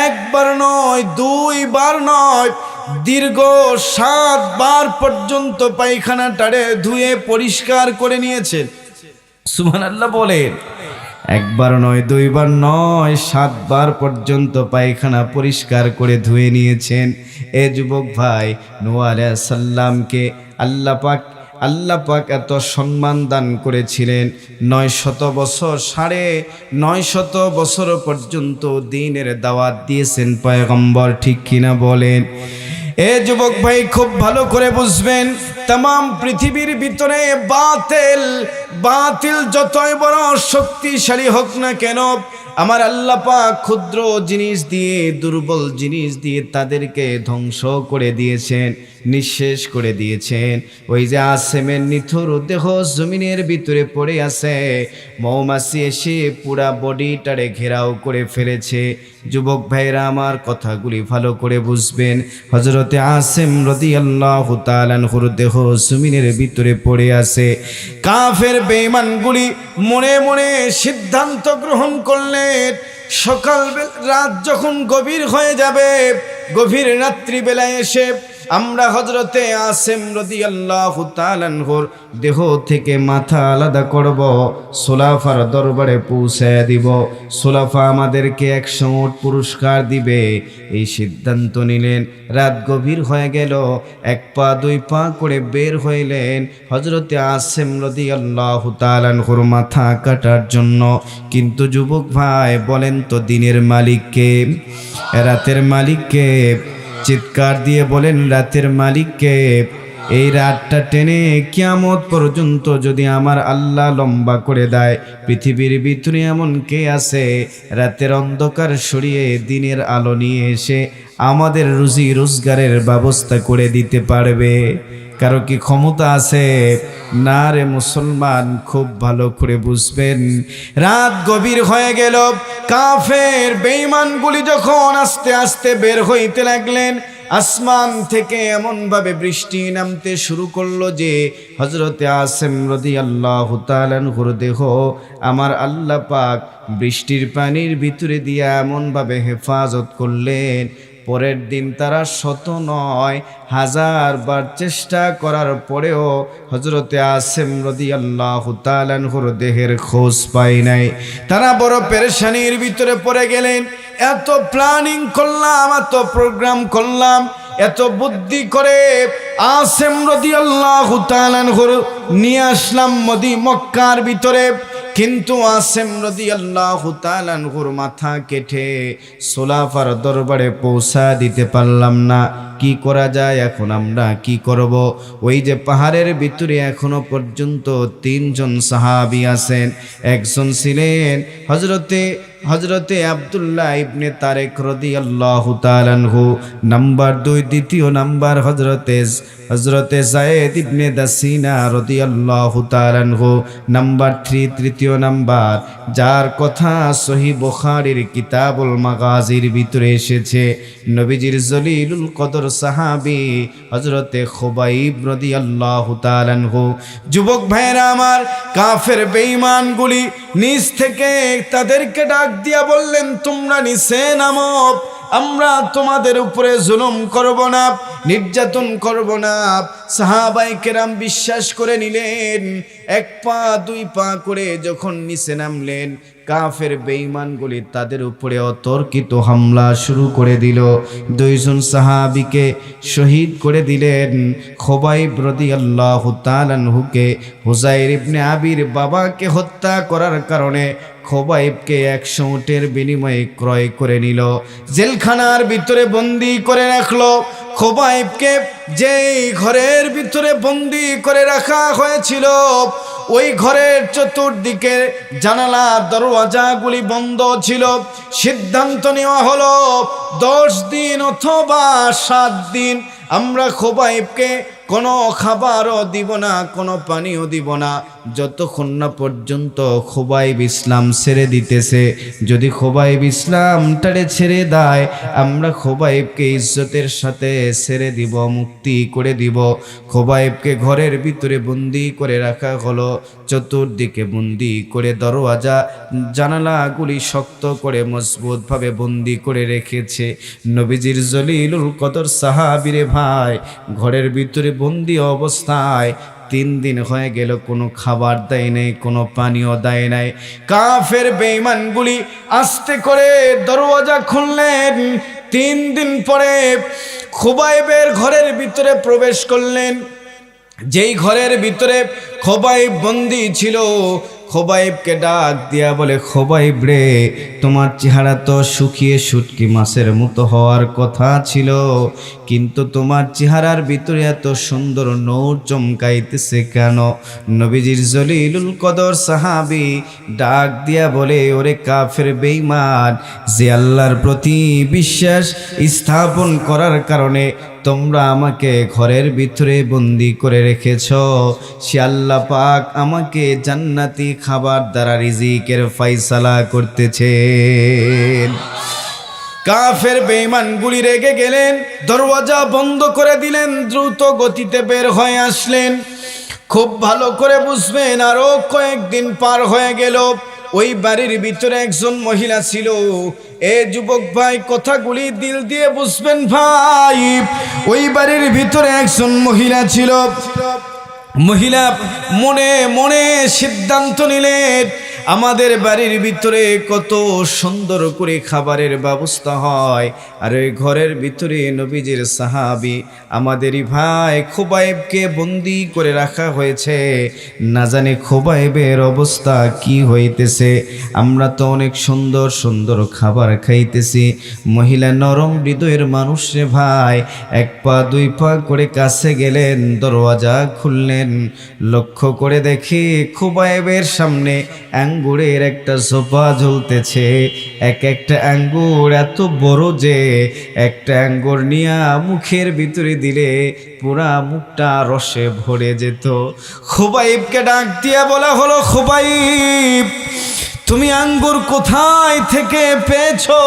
A: একবার নয় দুইবার নয়, দীর্ঘ 7 বার পর্যন্ত পায়খানাটারে ধুয়ে পরিষ্কার করে নিয়েছেন। সুবহানাল্লাহ বলেন। একবার নয় দুইবার নয় 7 বার পর্যন্ত পায়খানা পরিষ্কার করে ধুয়ে নিয়েছেন। এ যুবক ভাই, নূহ আলাইহিস সালামকে আল্লাহ পাক এত সম্মান দান করেছিলেন। 900 বছর 950 বছর পর্যন্ত দ্বীনের দাওয়াত দিয়েছেন পয়গম্বর, ঠিক কিনা বলেন? এ যুবক ভাই খুব ভালো করে বুঝবেন, तमाम পৃথিবীর ভিতরে বাতিল যতই বড় শক্তিশালী হোক না কেন, আমার আল্লাহ পাক ক্ষুদ্র জিনিস দিয়ে, দুর্বল জিনিস দিয়ে তাদেরকে ধ্বংস করে দিয়েছেন, নিঃশেষ করে দিয়েছেন। ওই যে আসেমের নিথুর দেহ জমিনের ভিতরে পড়ে আছে, মৌমাছি এসে পুরা বডিটারে ঘেরাও করে ফেলেছে। যুবক ভাইরা আমার কথাগুলি ভালো করে বুঝবেন। হযরতে আসেম রাদিয়াল্লাহু তাআলা আনহুর দেহ জমিনের ভিতরে পড়ে আছে। কাফের বেঈমানগুলি মনে মনে সিদ্ধান্ত গ্রহণ করলেন সকাল রাত যখন গভীর হয়ে যাবে, গভীর রাত্রিবেলায় এসে আমরা হযরতে আসেম রাদিয়াল্লাহু তাআলা আনহুর দেহ থেকে মাথা আলাদা করব, সুলাফার দরবারে পৌঁছে দিব, সুলাফা আমাদেরকে 100 উট পুরস্কার দিবে। এই সিদ্ধান্ত নিলেন। রাত গভীর হয়ে গেল, 1 পা 2 পা করে বের হইলেন হযরতে আসেম রাদিয়াল্লাহু তাআলা আনহুর মাথা কাটার জন্য। কিন্তু যুবক ভাই বলেন তো দিনের মালিক কে? রাতের মালিক কে? চিৎকার দিয়ে বলেন রাতের মালিক কে? এই রাতটা টেনে কিয়ামত পর্যন্ত যদি আমার আল্লাহ লম্বা করে দেয়, পৃথিবীর ভিতরে এমন কে আছে রাতের অন্ধকার সরিয়ে দিনের আলো নিয়ে এসে আমাদের রুজি রোজগারের ব্যবস্থা করে দিতে পারবে? কারো কি ক্ষমতা আছে? না রে মুসলমান, খুব ভালো করে বুঝবেন। রাত গভীর হয়ে গেল, কাফের বেঈমানগুলি যখন আস্তে আস্তে বের হইতে লাগলেন, আসমান থেকে এমন ভাবে বৃষ্টি নামতে শুরু করলো যে হযরতে আসিম রাদিয়াল্লাহু তাআলা আনহুর দেহ আমার আল্লাহ পাক বৃষ্টির পানির ভিতরে দিয়ে এমন ভাবে হেফাজত করলেন। পরের দিন তারা 100 নয় 1000 বার চেষ্টা করার পরেও হযরতে আসিম রাদিয়াল্লাহু তাআলা আনহুর দেহের খোঁজ পায় নাই। তারা বড় পেরেশানির ভিতরে পড়ে গেলেন। এত প্ল্যানিং করলাম, এত প্রোগ্রাম করলাম, এত বুদ্ধি করে আসিম রাদিয়াল্লাহু তাআলা আনহুর নিয়ে আসলাম মক্কার ভিতরে, কিন্তু আসিম রাদিয়াল্লাহু তাআলা আনহুর মাথা কেটে সোলাফার দরবারে পৌঁছা দিতে পারলাম না। কি করা যায় এখন? আমরা কি করব? ওই যে পাহাড়ের ভিতরে এখনো পর্যন্ত 3 জন সাহাবী আছেন। একজন ছিলেন হযরতে আব্দুল্লাহ ইবনে তারেক রাদিয়াল্লাহু তাআলা আনহু, নাম্বার 2 দ্বিতীয় নাম্বার হযরতে যায়েদ ইবনে দাসিনা রাদিয়াল্লাহু তাআলা আনহু, নাম্বার 3 তৃতীয় নাম্বার, যার কথা সহিহ বুখারীর কিতাবুল মাগাজির ভিতরে এসেছে, নবীজির জলিলুল কদর সাহাবী হযরতে খুবাইব রাদিয়াল্লাহু তাআলা আনহু। যুবক ভাইরা আমার, কাফের বেঈমানগুলি নিচ থেকে তাদেরকে ডাক দিয়া বললেন, তোমরা নিচে নামো, আমরা তোমাদের উপরে জুলুম করব না, নির্যাতন করব না। সাহাবায়ে কেরাম বিশ্বাস করে নিলেন। 1 পা 2 পা করে যখন নিচে নামলেন, কাফের বেঈমানগুলি তাদের উপরে অতর্কিত হামলা শুরু করে দিল। 2 জন সাহাবীকে শহীদ করে দিলেন। খুবাইব রাদিয়াল্লাহু তাআলা আনহুকে হুযাইর ইবনে আবির বাবাকে হত্যা করার কারণে খুবাইবকে 100 উটের বিনিময়ে ক্রয় করে নিল, জেলখানার ভিতরে বন্দী করে রাখলো। খুবাইবকে যেই ঘরের ভিতরে বন্দী করে রাখা হয়েছিল, ওই ঘরের চতুর্দিকে জানালা দরওয়াজাগুলি বন্ধ ছিল। সিদ্ধান্ত নেওয়া হলো 10 দিন অথবা 7 দিন আমরা খুবাইবকে কোনো খাবারও দিব না, কোনো পানিও দিব না, যতক্ষণ না পর্যন্ত খুবাইব ইসলাম ছেড়ে দিতেছে। যদি খুবাইব ইসলামটারে ছেড়ে দেয়, আমরা খুবাইবকে ইজ্জতের সাথে ছেড়ে দিব, মুক্তি করে দিব। খুবাইবকে ঘরের ভিতরে বন্দি করে রাখা হলো, চতুর্দিকে বন্দি করে দরওয়াজা জানালাগুলি শক্ত করে মজবুতভাবে বন্দি করে রেখেছে। নবীজির জলিলুল কদর সাহাবীরে ভাই, ঘরের ভিতরে বন্দি অবস্থায় 3 দিন হয়ে গেল, কোনো খাবার দেয় নাই, কোনো পানীয় দেয় নাই। কাফের বেঈমানগুলি আস্তে করে দরওয়াজা খুললেন। 3 দিন পরে খুবাইবের ঘরের ভিতরে প্রবেশ করলেন। যেই ঘরের ভিতরে খুবাইব বন্দী ছিল, খুবাইবকে ডাক দিয়া বলে, খুবাইব রে, তোমার চেহারা তো শুকিয়ে শুটকি মাছের মতো হওয়ার কথা ছিল, কিন্তু তোমার চেহারার ভিতরে এত সুন্দর নূর চমকাইতেছে কেন? নবীজির জলিলুল কদর সাহাবী ডাক দিয়া বলে, ওরে কাফের বেঈমান, যে আল্লাহর প্রতি বিশ্বাস স্থাপন করার কারণে তোমরা আমাকে ঘরের ভিতরে বন্দি করে রেখেছ, সে আল্লাহ পাক আমাকে জান্নাতি খাবার দ্বারা রিজিকের ফয়সালা করতেছেন। কাফের বেঈমানগুলি রেগে গেলেন, দরওয়াজা বন্ধ করে দিলেন, দ্রুত গতিতে বের হয়ে আসলেন। খুব ভালো করে বুঝবেন, আরো কয়েকদিন পার হয়ে গেল। ওই বাড়ির ভিতরে একজন মহিলা ছিল। এ যুবক ভাই, কথাগুলি দিল দিয়ে বুঝবেন ভাই। ওই বাড়ির ভিতরে একজন মহিলা ছিল। মহিলা মনে মনে সিদ্ধান্ত নিলেন, আমাদের বাড়ির ভিতরে কত সুন্দর করে খাবারের ব্যবস্থা হয়, আর ওই ঘরের ভিতরে নবীজির সাহাবী আমাদেরই ভাই খুবাইবকে বন্দি করে রাখা হয়েছে। না জানে খুবাইবের অবস্থা কি হইতেছে। আমরা তো অনেক সুন্দর সুন্দর খাবার খাইতেছি, মহিলা নরম হৃদয়ের মানুষ রে ভাই, এক পা দুই পা করে কাছে গেলেন, দরওয়াজা খুললেন, লক্ষ্য করে দেখি খুবাইবের সামনে আঙ্গুরের একটা সোফা ঝুলতেছে। এক একটা আঙ্গুর এত বড় যে একটা আঙ্গুর নিয়া মুখের ভিতরে দিলে পুরা মুখটা রসে ভরে যেত। খুবাইবকে ডাক দিয়া বলা হলো, খুবাইব তুমি আঙ্গুর কোথায় থেকে পেয়েছো?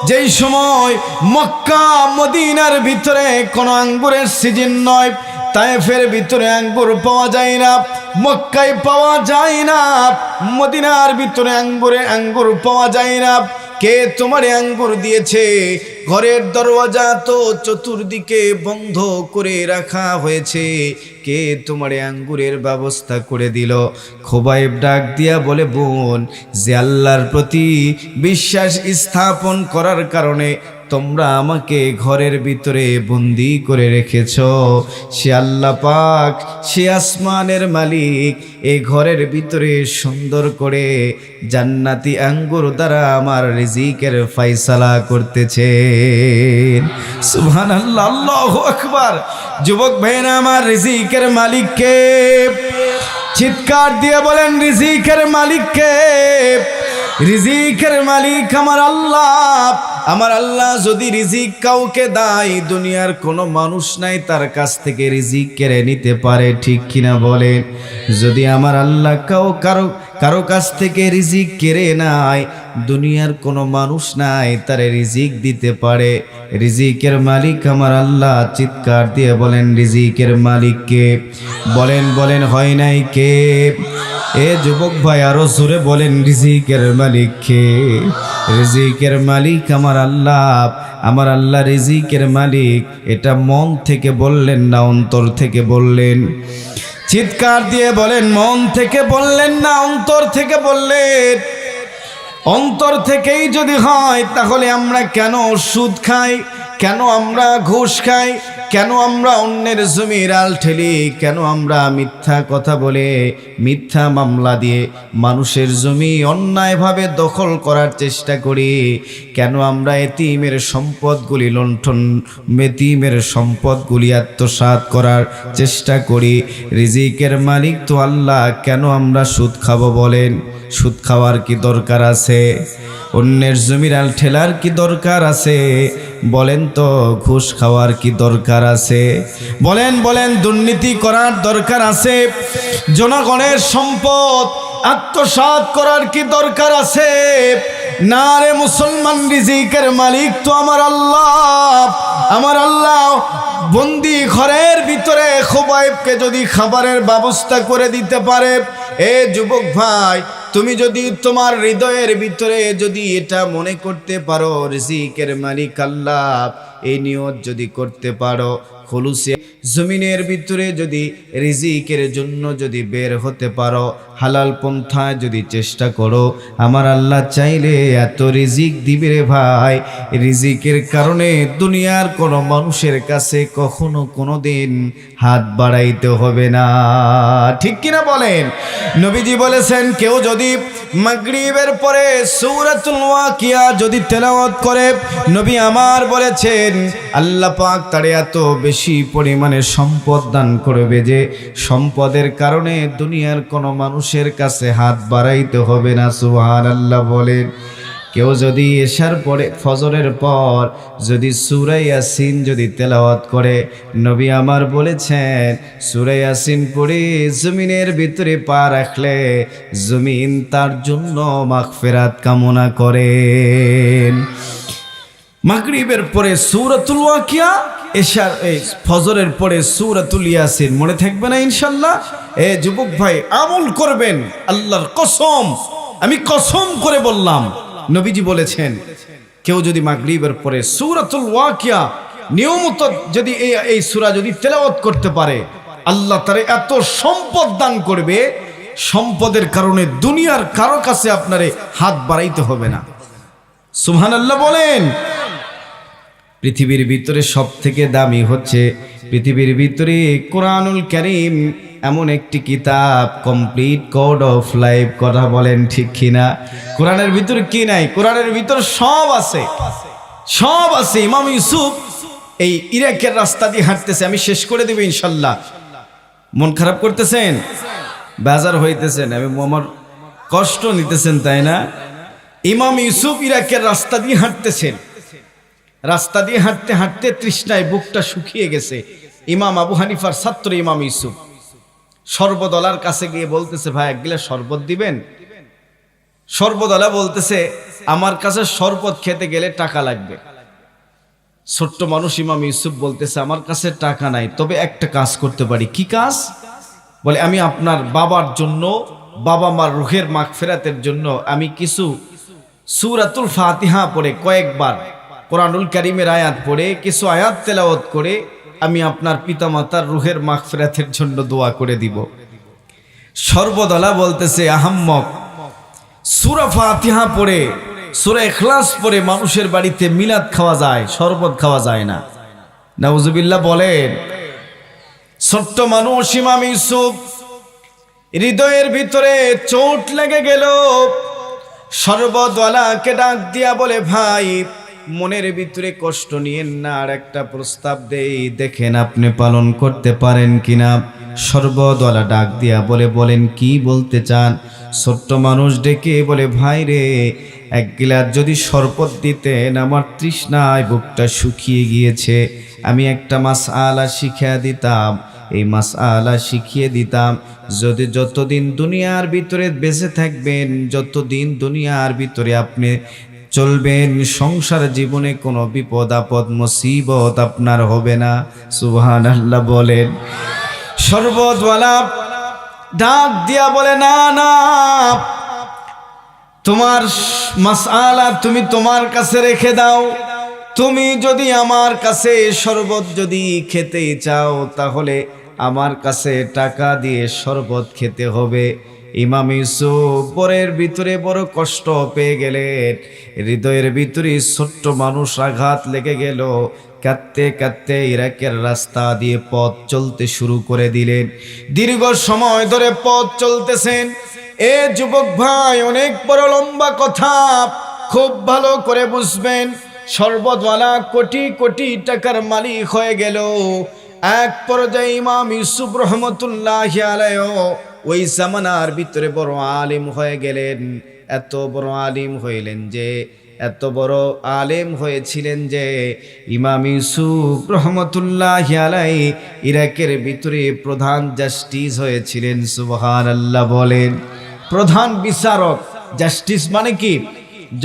A: যেই সময় মক্কা মদিনার ভিতরে কোনো আঙ্গুরের সিজন নয়, তায়েফের ভিতরে আঙ্গুর পাওয়া যায় না, মক্কায় পাওয়া যায় না, মদিনার ভিতরে আঙ্গুর পাওয়া যায় না। কে তোমার আঙ্গুর দিয়েছে? ঘরের দরওয়াজা তো চতুর্দিকে বন্ধ করে রাখা হয়েছে, কে তোমার আঙ্গুরের ব্যবস্থা করে দিল? খুবাইব ডাক দিয়া বলে, বোন, যে আল্লাহর প্রতি বিশ্বাস স্থাপন করার কারণে তোমরা আমাকে ঘরের ভিতরে বন্দি করে রেখেছ, সে আল্লাহ পাক, সে আসমানের মালিক এই ঘরের ভিতরে সুন্দর করে জান্নাতি আঙ্গুর দ্বারা আমার রিজিকের ফয়সালা করতেছে। সুবহানাল্লাহ, আল্লাহু আকবার। যুবক ভাইরা আমার, রিজিকের মালিককে চিৎকার দিয়ে বলেন, রিজিকের মালিককে। রিজিকের মালিক আমার আল্লাহ। আমার আল্লাহ যদি রিজিক কাউকে দেয়, দুনিয়ার কোনো মানুষ নাই তার কাছ থেকে রিজিক কেড়ে নিতে পারে, ঠিক কিনা বলেন? যদি আমার আল্লাহ কারো কাছ থেকে রিজিক কেড়ে নেয়, দুনিয়ার কোনো মানুষ নাই তারে রিজিক দিতে পারে। রিজিকের মালিক আমার আল্লাহ। চিৎকার দিয়ে বলেন, রিজিকের মালিককে। বলেন বলেন, হয় নাই কে? এ যুবক ভাই, আরো জোরে বলেন, রিজিকের মালিক কে? রিজিকের মালিক আমার আল্লাহ। আমার আল্লাহ রিজিকের মালিক। এটা মন থেকে বললেন না অন্তর থেকে বললেন? চিৎকার দিয়ে বলেন, মন থেকে বললেন না অন্তর থেকে বললেন? অন্তর থেকেই যদি হয় তাহলে আমরা কেন সুদ খাই, কেন আমরা ঘুষ খাই, কেন আমরা অন্যের জমির আল ঠেলি, কেন আমরা মিথ্যা কথা বলে মিথ্যা মামলা দিয়ে মানুষের জমি অন্যায়ভাবে দখল করার চেষ্টা করি, কেন আমরা এতিমের সম্পদগুলি লুণ্ঠন, এতিমের সম্পদগুলি আত্মসাৎ করার চেষ্টা করি? রিজিকের মালিক তো আল্লাহ, কেন আমরা সুদ খাবো বলেন? সুদ খাওয়ার কি দরকার আছে? অন্যের জমির আল ঠেলার কি দরকার আছে বলেন তো? ঘুষ খাওয়ার কি দরকার আছে বলেন? বলেন, দুর্নীতি করার দরকার আছে? জনগণের সম্পদ আত্মসাৎ করার কি দরকার আছে? না রে মুসলমান, রিজিকের মালিক তো আমার আল্লাহ। আমার আল্লাহ বন্দি ঘরের ভিতরে খুবাইবকে যদি খাবারের ব্যবস্থা করে দিতে পারে, এ যুবক ভাই, তুমি যদি তোমার হৃদয়ের ভিতরে যদি এটা মনে করতে পারো রিজিকের মালিক আল্লাহ, এই নিয়ত যদি করতে পারো, খুলুসে জমিনের ভিতরে যদি রিজিকের জন্য যদি বের হতে পারো, হালাল পন্থায় যদি চেষ্টা করো, আমার আল্লাহ চাইলে এত রিজিক দিবে রে ভাই। রিজিকের কারণে দুনিয়ার কোনো মানুষের কাছে কখনো কোনো দিন হাত বাড়াইতে হবে না, ঠিক কিনা বলেন? নবীজি বলেছেন, কেউ যদি মাগরিবের পরে সূরাতুল ওয়াকিয়া যদি তেলাওয়াত করে, নবী আমার বলেছেন আল্লাহ পাক তারে এত বেশি পরিমাণে সম্পদ দান করবে যে সম্পদের কারণে দুনিয়ার কোনো মানুষের কাছে হাত বাড়াইতে হবে না। সুবহানাল্লাহ বলেন। কেউ যদি এশার পরে ফজরের পর যদি সূরা ইয়াসিন যদি তেলাওয়াত করে, নবী আমার বলেছেন সূরা ইয়াসিন পড়ে জমিনের ভিতরে পা রাখলে জমিন তার জন্য মাগফিরাত কামনা করেন। মাগরিবের পরে সূরাতুল ওয়াকিয়া, এশার ফজরের পরে সূরাতুল ইয়াসিন, মনে থাকবে না ইনশাআল্লাহ? এ যুবক ভাই, আমল করবেন। আল্লাহর কসম, আমি কসম করে বললাম, নবীজি বলেছেন কেউ যদি মাগরিবের পরে সূরাতুল ওয়াকিয়া নিয়মিত যদি এই সূরা যদি তেলাওয়াত করতে পারে, আল্লাহ তারে এত সম্পদ দান করবে, সম্পদের কারণে দুনিয়ার কারো কাছে আপনারে হাত বাড়াইতে হবে না। সুবহানাল্লাহ বলেন। পৃথিবীর ভিতরে সব থেকে দামি হচ্ছে পৃথিবীর ভিতরে কোরআনুল কারীম, এমন একটি কিতাব, কমপ্লিট কোড অফ লাইফ। কথা বলেন ঠিক কিনা? কোরআনের ভিতরে কি নাই? কোরআনের ভিতরে সব আছে, সব আছে। ইমাম ইউসুফ এই ইরাকের রাস্তা দিয়ে হাঁটতেছে, আমি শেষ করে দেব ইনশাল্লাহ। মন খারাপ করতেছেন, বেজার হইতেছেন, আমি আমার কষ্ট নিতেছেন, তাই না? ইমাম ইউসুফ ইরাকের রাস্তা দিয়ে হাঁটতেছেন, রাস্তা দিয়ে হাঁটতে হাঁটতে তৃষ্ণায় বুকটা শুকিয়ে গেছে। ইমাম আবু হানিফার ছাত্র ইমাম ইউসুফ সর্বদলার কাছে গিয়ে বলতেছে, ভাই এক গ্লাস শরবত দিবেন? সর্বদলা বলতেছে, আমার কাছে শরবত খেতে গেলে টাকা লাগবে। ছোট্ট মানুষ ইমাম ইউসুফ বলতেছে, আমার কাছে টাকা নাই, তবে একটা কাজ করতে পারি। কি কাজ? বলে, আমি আপনার বাবার জন্য, বাবা মার রুহের মাগফিরাতের জন্য আমি কিছু সূরাতুল ফাতিহা পড়ে, কয়েকবার কোরআনুল কারীমের আয়াত পড়ে, কিছু আয়াত তেলাওয়াত করে আমি আপনার পিতামাতার রুহের মাগফিরাতের জন্য দোয়া করে দিব। সর্বদলা বলতেছে, আহাম্মক, সূরা ফাতিহা পড়ে, সূরা ইখলাস পড়ে মানুষের বাড়িতে মিলাদ খাওয়া যায়, শরবত খাওয়া যায় না। নাউজুবিল্লাহ বলেন। ছোট্ট মানুষ ইমাম ইউসুফ, হৃদয়ের ভিতরে চোট লেগে গেল। সর্বদলাকে ডাক দিয়া বলে, ভাই মনের ভিতরে কষ্ট নিয়েন না, আর একটা প্রস্তাব দেই, দেখেন আপনি পালন করতে পারেন কিনা। সর্বদলা ডাক দিয়া বলে, বলেন কি বলতে চান? ছোট্ট মানুষ ডেকে বলে, ভাই রে, এক গিলাস যদি শরবত দিতেন, আমার তৃষ্ণায় বুকটা শুকিয়ে গিয়েছে। আমি একটা মাসআলা শিখিয়ে দিতাম, এই মাসআলা শিখিয়ে দিতাম, যদি যতদিন দুনিয়ার ভিতরে বেঁচে থাকবেন, যতদিন দুনিয়ার ভিতরে আপনি চলবেন, সংসার জীবনে কোনো বিপদ আপদ মুসিবত আপনার হবে না। সুবহানাল্লাহ বলেন। শরবতওয়ালা ডাক দিয়া বলে, না না, তোমার মাসআলা তুমি তোমার কাছে রেখে দাও। তুমি যদি আমার কাছে শরবত যদি খেতে চাও, তাহলে আমার কাছে টাকা দিয়ে শরবত খেতে হবে। ইমাম ইউসুফ পরের ভিতরে বড় কষ্ট পেয়ে গেলেন, হৃদয়ের ভিতরে ছোট্ট মানুষ আঘাত লেগে গেল। কাঁদতে কাঁদতে ইরাকের রাস্তা দিয়ে পথ চলতে শুরু করে দিলেন। দীর্ঘ সময় ধরে পথ চলতেছেন। এ যুবক ভাই, অনেক বড় লম্বা কথা, খুব ভালো করে বুঝবেন। শরবতওয়ালা কোটি কোটি টাকার মালিক হয়ে গেল। এক পর্যায়ে ইমাম ইউসুফ রহমতুল্লাহি আলাইহি ওই জামানার ভিতরে বড় আলেম হয়ে গেলেন। এত বড় আলেম হইলেন যে, এত বড় আলেম হয়েছিলেন যে ইমাম ইউসুফ রহমতুল্লাহি আলাইহি ইরাকের ভিতরে প্রধান জাস্টিস হয়েছিলেন। সুবহানাল্লাহ বলেন। প্রধান বিচারক, জাস্টিস মানে কি?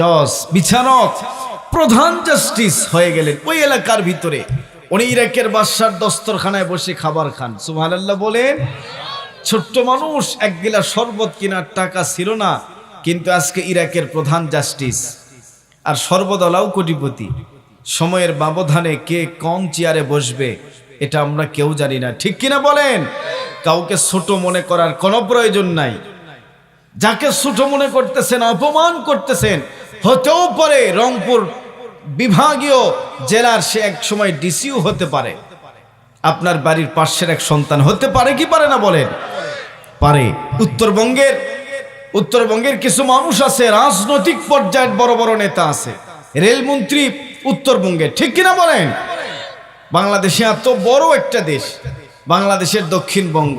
A: জজ, বিচারক, প্রধান জাস্টিস হয়ে গেলেন ওই এলাকার ভিতরে। উনি ইরাকের বাদশার দস্তরখানায় বসে খাবার খান। সুবহানাল্লাহ বলেন। ছোট্ট মানুষ, এক গিলাস শরবত কেনার টাকা ছিল না, কিন্তু আজকে ইরাকের প্রধান জাস্টিস। আর সর্বদলাও কোটিপতি। সময়ের ব্যবধানে কে কোন চেয়ারে বসবে এটা আমরা কেউ জানি না, ঠিক কিনা বলেন? কাউকে ছোট মনে করার কোনো প্রয়োজন নাই। যাকে ছোট মনে করতেছেন, অপমান করতেছেন, হতেও পারে রংপুর বিভাগীয় জেলার সে এক সময় ডিসিও হতে পারে, আপনার বাড়ির পাশের এক সন্তান হতে পারে কি পারে না বলেন? পারে। উত্তরবঙ্গের কিছু মানুষ আছে, রাজনৈতিক পর্যায়ের বড় বড় নেতা আছে, রেলমন্ত্রী উত্তরবঙ্গের, ঠিক কিনা বলেন? বাংলাদেশে এত বড় একটা দেশ, বাংলাদেশের দক্ষিণবঙ্গ,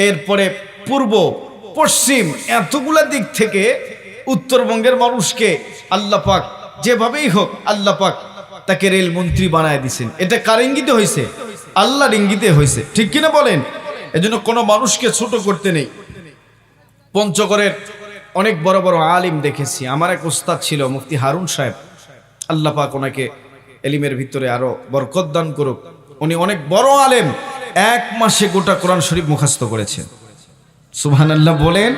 A: এরপরে পূর্ব পশ্চিম, এতগুলা দিক থেকে উত্তরবঙ্গের মানুষকে আল্লাহ পাক যেভাবেই হোক আল্লাহ পাক তাকে রেলমন্ত্রী বানায় দিয়েছেন। এটা কার ইঙ্গিতে হয়েছে? আল্লাহর ইঙ্গিতে হয়েছে, ঠিক কিনা বলেন? এজন্য কোনো মানুষকে ছোট করতে নেই। পঞ্চগড়ের অনেক বড় বড় আলিম দেখেছি। আমার এক ওস্তাদ ছিল মুফতি হারুন সাহেব, আল্লাহ পাক ওনাকে এলিমের ভিতরে আরো বরকত দান করুক। উনি অনেক বড় আলেম, 1 মাসে গোটা কোরআন শরীফ মুখস্থ করেছেন। সুবহানাল্লাহ বলেন।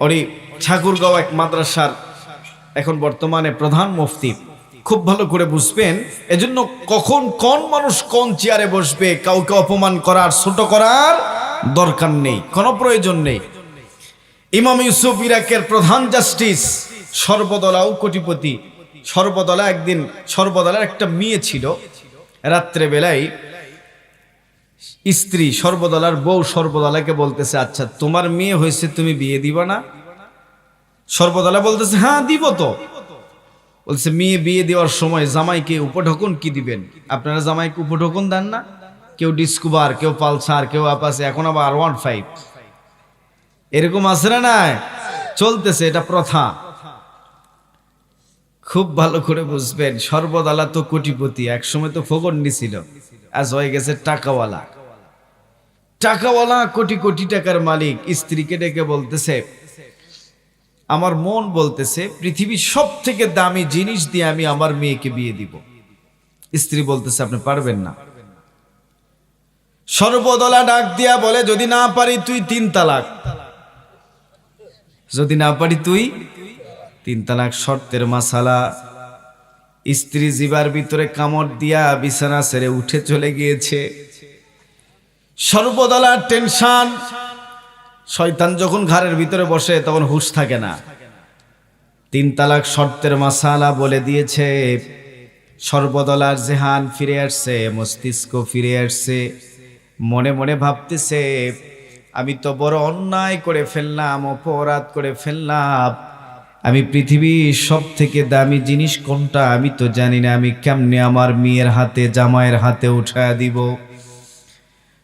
A: উনি ঠাকুরগাঁও এক মাদ্রাসার এখন বর্তমানে প্রধান মুফতি। খুব ভালো করে বুঝবেন। এজন্য কখন কোন মানুষ কোন চেয়ারে বসবে কাউকে অপমান করার, ছোট করার দরকার নেই, কোনো প্রয়োজন নেই। ইমাম ইউসুফ ইরাকের প্রধান জাস্টিস, সর্বদলাও কোটিপতি। সর্বদলার একটা মেয়ে ছিল। রাত্রে বেলায় স্ত্রী সর্বদলার বউ সর্বদলাকে বলতেছে, আচ্ছা তোমার মেয়ে হয়েছে, তুমি বিয়ে দিবা না? সর্বদলা বলতেছে, হ্যাঁ দিব তো। বলছে, মেয়ে বিয়ে দেওয়ার সময় জামাইকে উপঢকন কি দিবেন? আপনারা জামাইকে উপঢকন দেন না? কেউ ডিসকভার, কেউ পালসার, কেউ আপাসে, এখন আবার R15 এরকম আছে না? নাই চলতেছে, এটা প্রথা। খুব ভালো করে বুঝবেন, সর্বদলা তো কোটিপতি, একসময় তো ফকন্ডি ছিল, আজ হয়ে গেছে টাকাওয়ালা। টাকাওয়ালা, কোটি কোটি টাকার মালিক। স্ত্রীকে ডেকে বলতেছে, আমার মন বলতেছে পৃথিবীর সব থেকে দামি জিনিস দিয়ে আমি আমার মেয়েকে বিয়ে দিব। স্ত্রী বলতেছে, আপনি পারবেন না। সর্বদলা ডাক দিয়া বলে, যদি না পারি তুই 3 তালাক। যদি না পারি তুই 3 তালাক। শর্তের মাসালা। স্ত্রী জিবার ভিতরে কামড় দিয়া বিছানা ছেড়ে উঠে চলে গিয়েছে। সর্বদলার টেনশন। শয়তান যখন ঘরের ভিতরে বসে তখন হুঁশ থাকে না। 3 তালাক শর্তের মাসালা বলে দিয়েছে। সর্বদলার জেহান ফিরে আসছে, মস্তিষ্ক ফিরে আসছে। মনে মনে ভাবতেছে, আমি তো বড় অন্যায় করে ফেললাম, অপরাধ করে ফেললাম। আমি পৃথিবীর সব থেকে দামি জিনিস কোনটা আমি তো জানি না। আমি কেমনে আমার মেয়ের হাতে, জামাইয়ের হাতে উঠায়া দিব?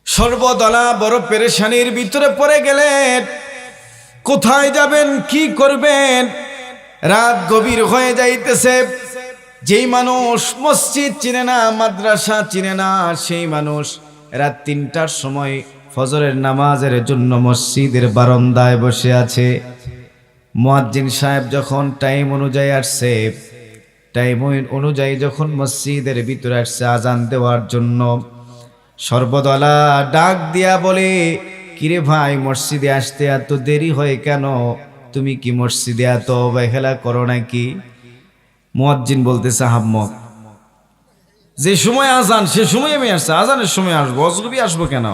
A: সর্বদলা বড় পেরেশানির ভিতরে পড়ে গেলেন। কোথায় যাবেন, কি করবেন? রাত গভীর হয়ে যাইতেছে। যেই মানুষ মসজিদ চিনে না, মাদ্রাসা চিনে না, সেই মানুষ রাত 3টার সময় ফজরের নামাজের জন্য মসজিদের বারান্দায় বসে আছে। মুয়াজ্জিন সাহেব যখন টাইম অনুযায়ী আসছে, টাইম অনুযায়ী যখন মসজিদের ভিতরে আসছে আজান দেওয়ার জন্য, সর্বদলা ডাক দিয়া বলে, কিরে ভাই, মসজিদে আসতে এত দেরি হয় কেন? তুমি কি মসজিদে এত অবহেলা করো নাকি? মুয়াজ্জিন বলতেছে, হাম্মক, যে সময় আজান সে সময় আমি আসছি, আজানের সময় আসবো, অজগবি আসবো কেন?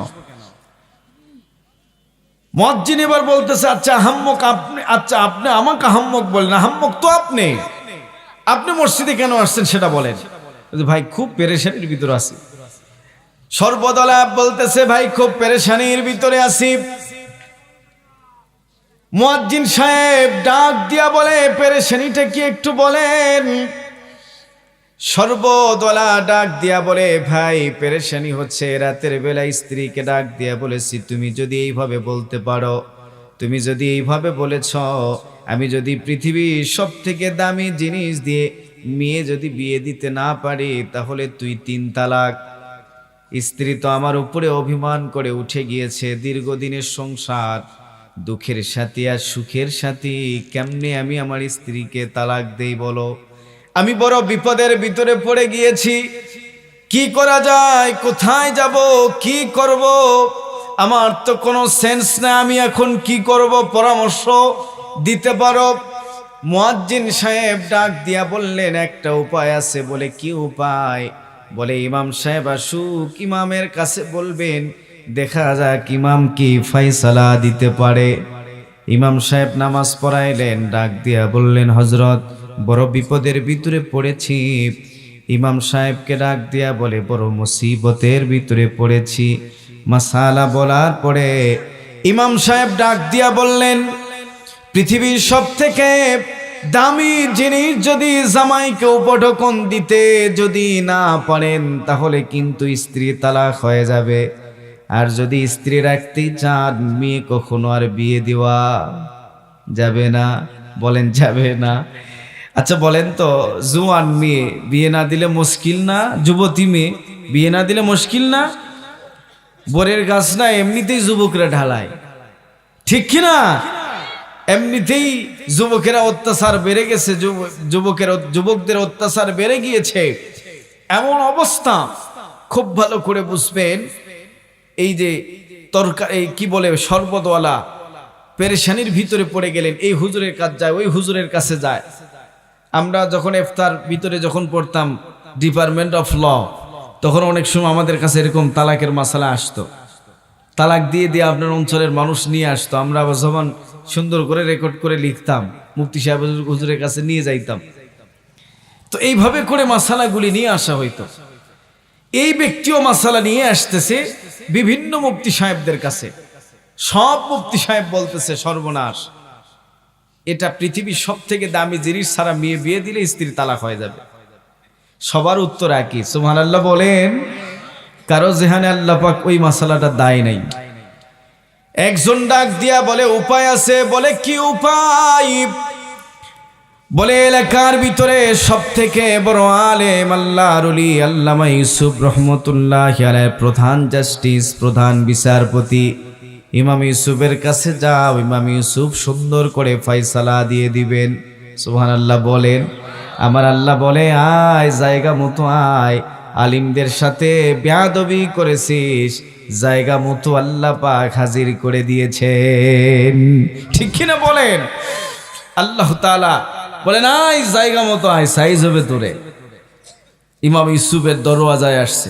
A: মুয়াজ্জিন এবার বলতেছে, আচ্ছা হাম্মক আপনি, আচ্ছা আপনি আমাকে হাম্মক বলেন, হাম্মক তো আপনি মসজিদে কেন আসছেন সেটা বলেন। ভাই খুব পেরেশানির ভিতরে আছি। সর্বদলা বলতেছে, ভাই খুব পেরেশানির ভিতরে আছি। মুয়াজ্জিন সাহেব ডাক দিয়া বলে, পেরেশানিটা কি একটু বলেন? সর্বদলা ডাক দিয়া বলে, ভাই পেরেশানি হচ্ছে, রাতের বেলা স্ত্রীকে ডাক দিয়া বলেছি, তুমি যদি এইভাবে বলতে পারো, তুমি যদি এইভাবে বলেছ, আমি যদি পৃথিবীর সব থেকে দামি জিনিস দিয়ে মেয়ে যদি বিয়ে দিতে না পারি, তাহলে তুই 3 তালাক। স্ত্রী তো আমার উপরে অভিমান করে উঠে গিয়েছে। দীর্ঘদিনের সংসার, দুঃখের সাথী আর সুখের সাথী, কেমনে আমি আমার স্ত্রীকে তালাক দেই বলো? আমি বড় বিপদের ভিতরে পড়ে গিয়েছি। কি করা যায়, কোথায় যাব, কি করব? আমার তো কোনো সেন্স না, আমি এখন কি করব? পরামর্শ দিতে পারো? মুয়াজ্জিন সাহেব ডাক দিয়া বললেন, একটা উপায় আছে। বলে, কি উপায়? বলে, ইমাম সাহেব আসুক, ইমামের কাছে বলবেন, দেখা যাক ইমাম কি ফয়সালা দিতে পারে। ইমাম সাহেব নামাজ পড়াইলেন, ডাক দিয়া বললেন, হযরত বড় বিপদের ভিতরে পড়েছি। ইমাম সাহেবকে ডাক দিয়া বলে, বড় মুসিবতের ভিতরে পড়েছি। মাসালা বলার পরে ইমাম সাহেব ডাক দিয়া বললেন, পৃথিবীর সব থেকে দামি জিনিস যদি জামাইকে উপঢকন দিতে যদি না পারেন, তাহলে কিন্তু স্ত্রী তালাক হয়ে যাবে। আর যদি স্ত্রী রাখতেই চান, মেয়ে কখনো আর বিয়ে দেওয়া যাবে না। বলেন যাবে না? আচ্ছা বলেন তো, জুয়ান মেয়ে বিয়ে না দিলে মুশকিল না? যুবতী মেয়ে বিয়ে না দিলে মুশকিল না? বরের গাছ না এমনিতেই যুবকরা ঢালায়, ঠিক কিনা? এমনিতেই যুবকেরা অত্যাচার বেড়ে গেছে, যুবকদের অত্যাচার বেড়ে গিয়েছে। এমন অবস্থা খুব ভালো করে বুঝবেন। এই যে তরকারি কি বলে, সর্বদওয়ালা পেরেশানির ভিতরে পড়ে গেলেন। এই হুজুরের কাছে যায়, ওই হুজুরের কাছে যায়। আমরা যখন ইফতার ভিতরে যখন পড়তাম ডিপার্টমেন্ট অফ ল, তখন অনেক সময় আমাদের কাছে এরকম তালাকের মাসালা আসতো। তালাক দিয়ে দিয়ে আপনার অঞ্চলের মানুষ নিয়ে আসতো। আমরা আবার যখন সুন্দর করে রেকর্ড করে লিখতাম, মুফতি সাহেব হুজুরের কাছে নিয়ে যাইতাম। তো এইভাবে করে মাসালাগুলি নিয়ে আসা হইতো। এই ব্যক্তিও মাসালা নিয়ে আসতেছে বিভিন্ন মুফতি সাহেবদের কাছে। সব মুফতি সাহেব বলতেছে সর্বনাশ, এটা পৃথিবীর সব থেকে দামি জিনিস, ছাড়া মেয়ে বিয়ে দিলে স্ত্রী তালাক হয়ে যাবে। সবার উত্তর একই, সুবহানাল্লাহ বলেন। কারো জেহানে আল্লাহ পাক ওই মাসালাটা দায় নাই। একজন ডাক দিয়া বলে উপায় আছে। বলে কি উপায়? বলে এলাকার ভিতরে সব থেকে বড় আলেম আল্লাহর ওলি আল্লামা ইউসুফ রহমতুল্লাহি আলাইহি প্রধান জাস্টিস, প্রধান বিচারপতি ইমাম ইউসুফের কাছে যাও, ইমাম ইউসুফ সুন্দর করে ফয়সালা দিয়ে দিবেন। সুবহানাল্লাহ বলেন। আমার আল্লাহ বলে আয়, জায়গা মতো আয়। আলিমদের সাথে বেয়াদবি করেছিস, জায়গা মতো আল্লাহ পাক হাজির করে দিয়েছেন। ঠিক কিনা বলেন? আল্লাহ তাআলা বলেন আয়, জায়গা মতো আয়, সাইজ হবে তোরে। ইমাম ইউসুফের দরওয়াজায় আসছে,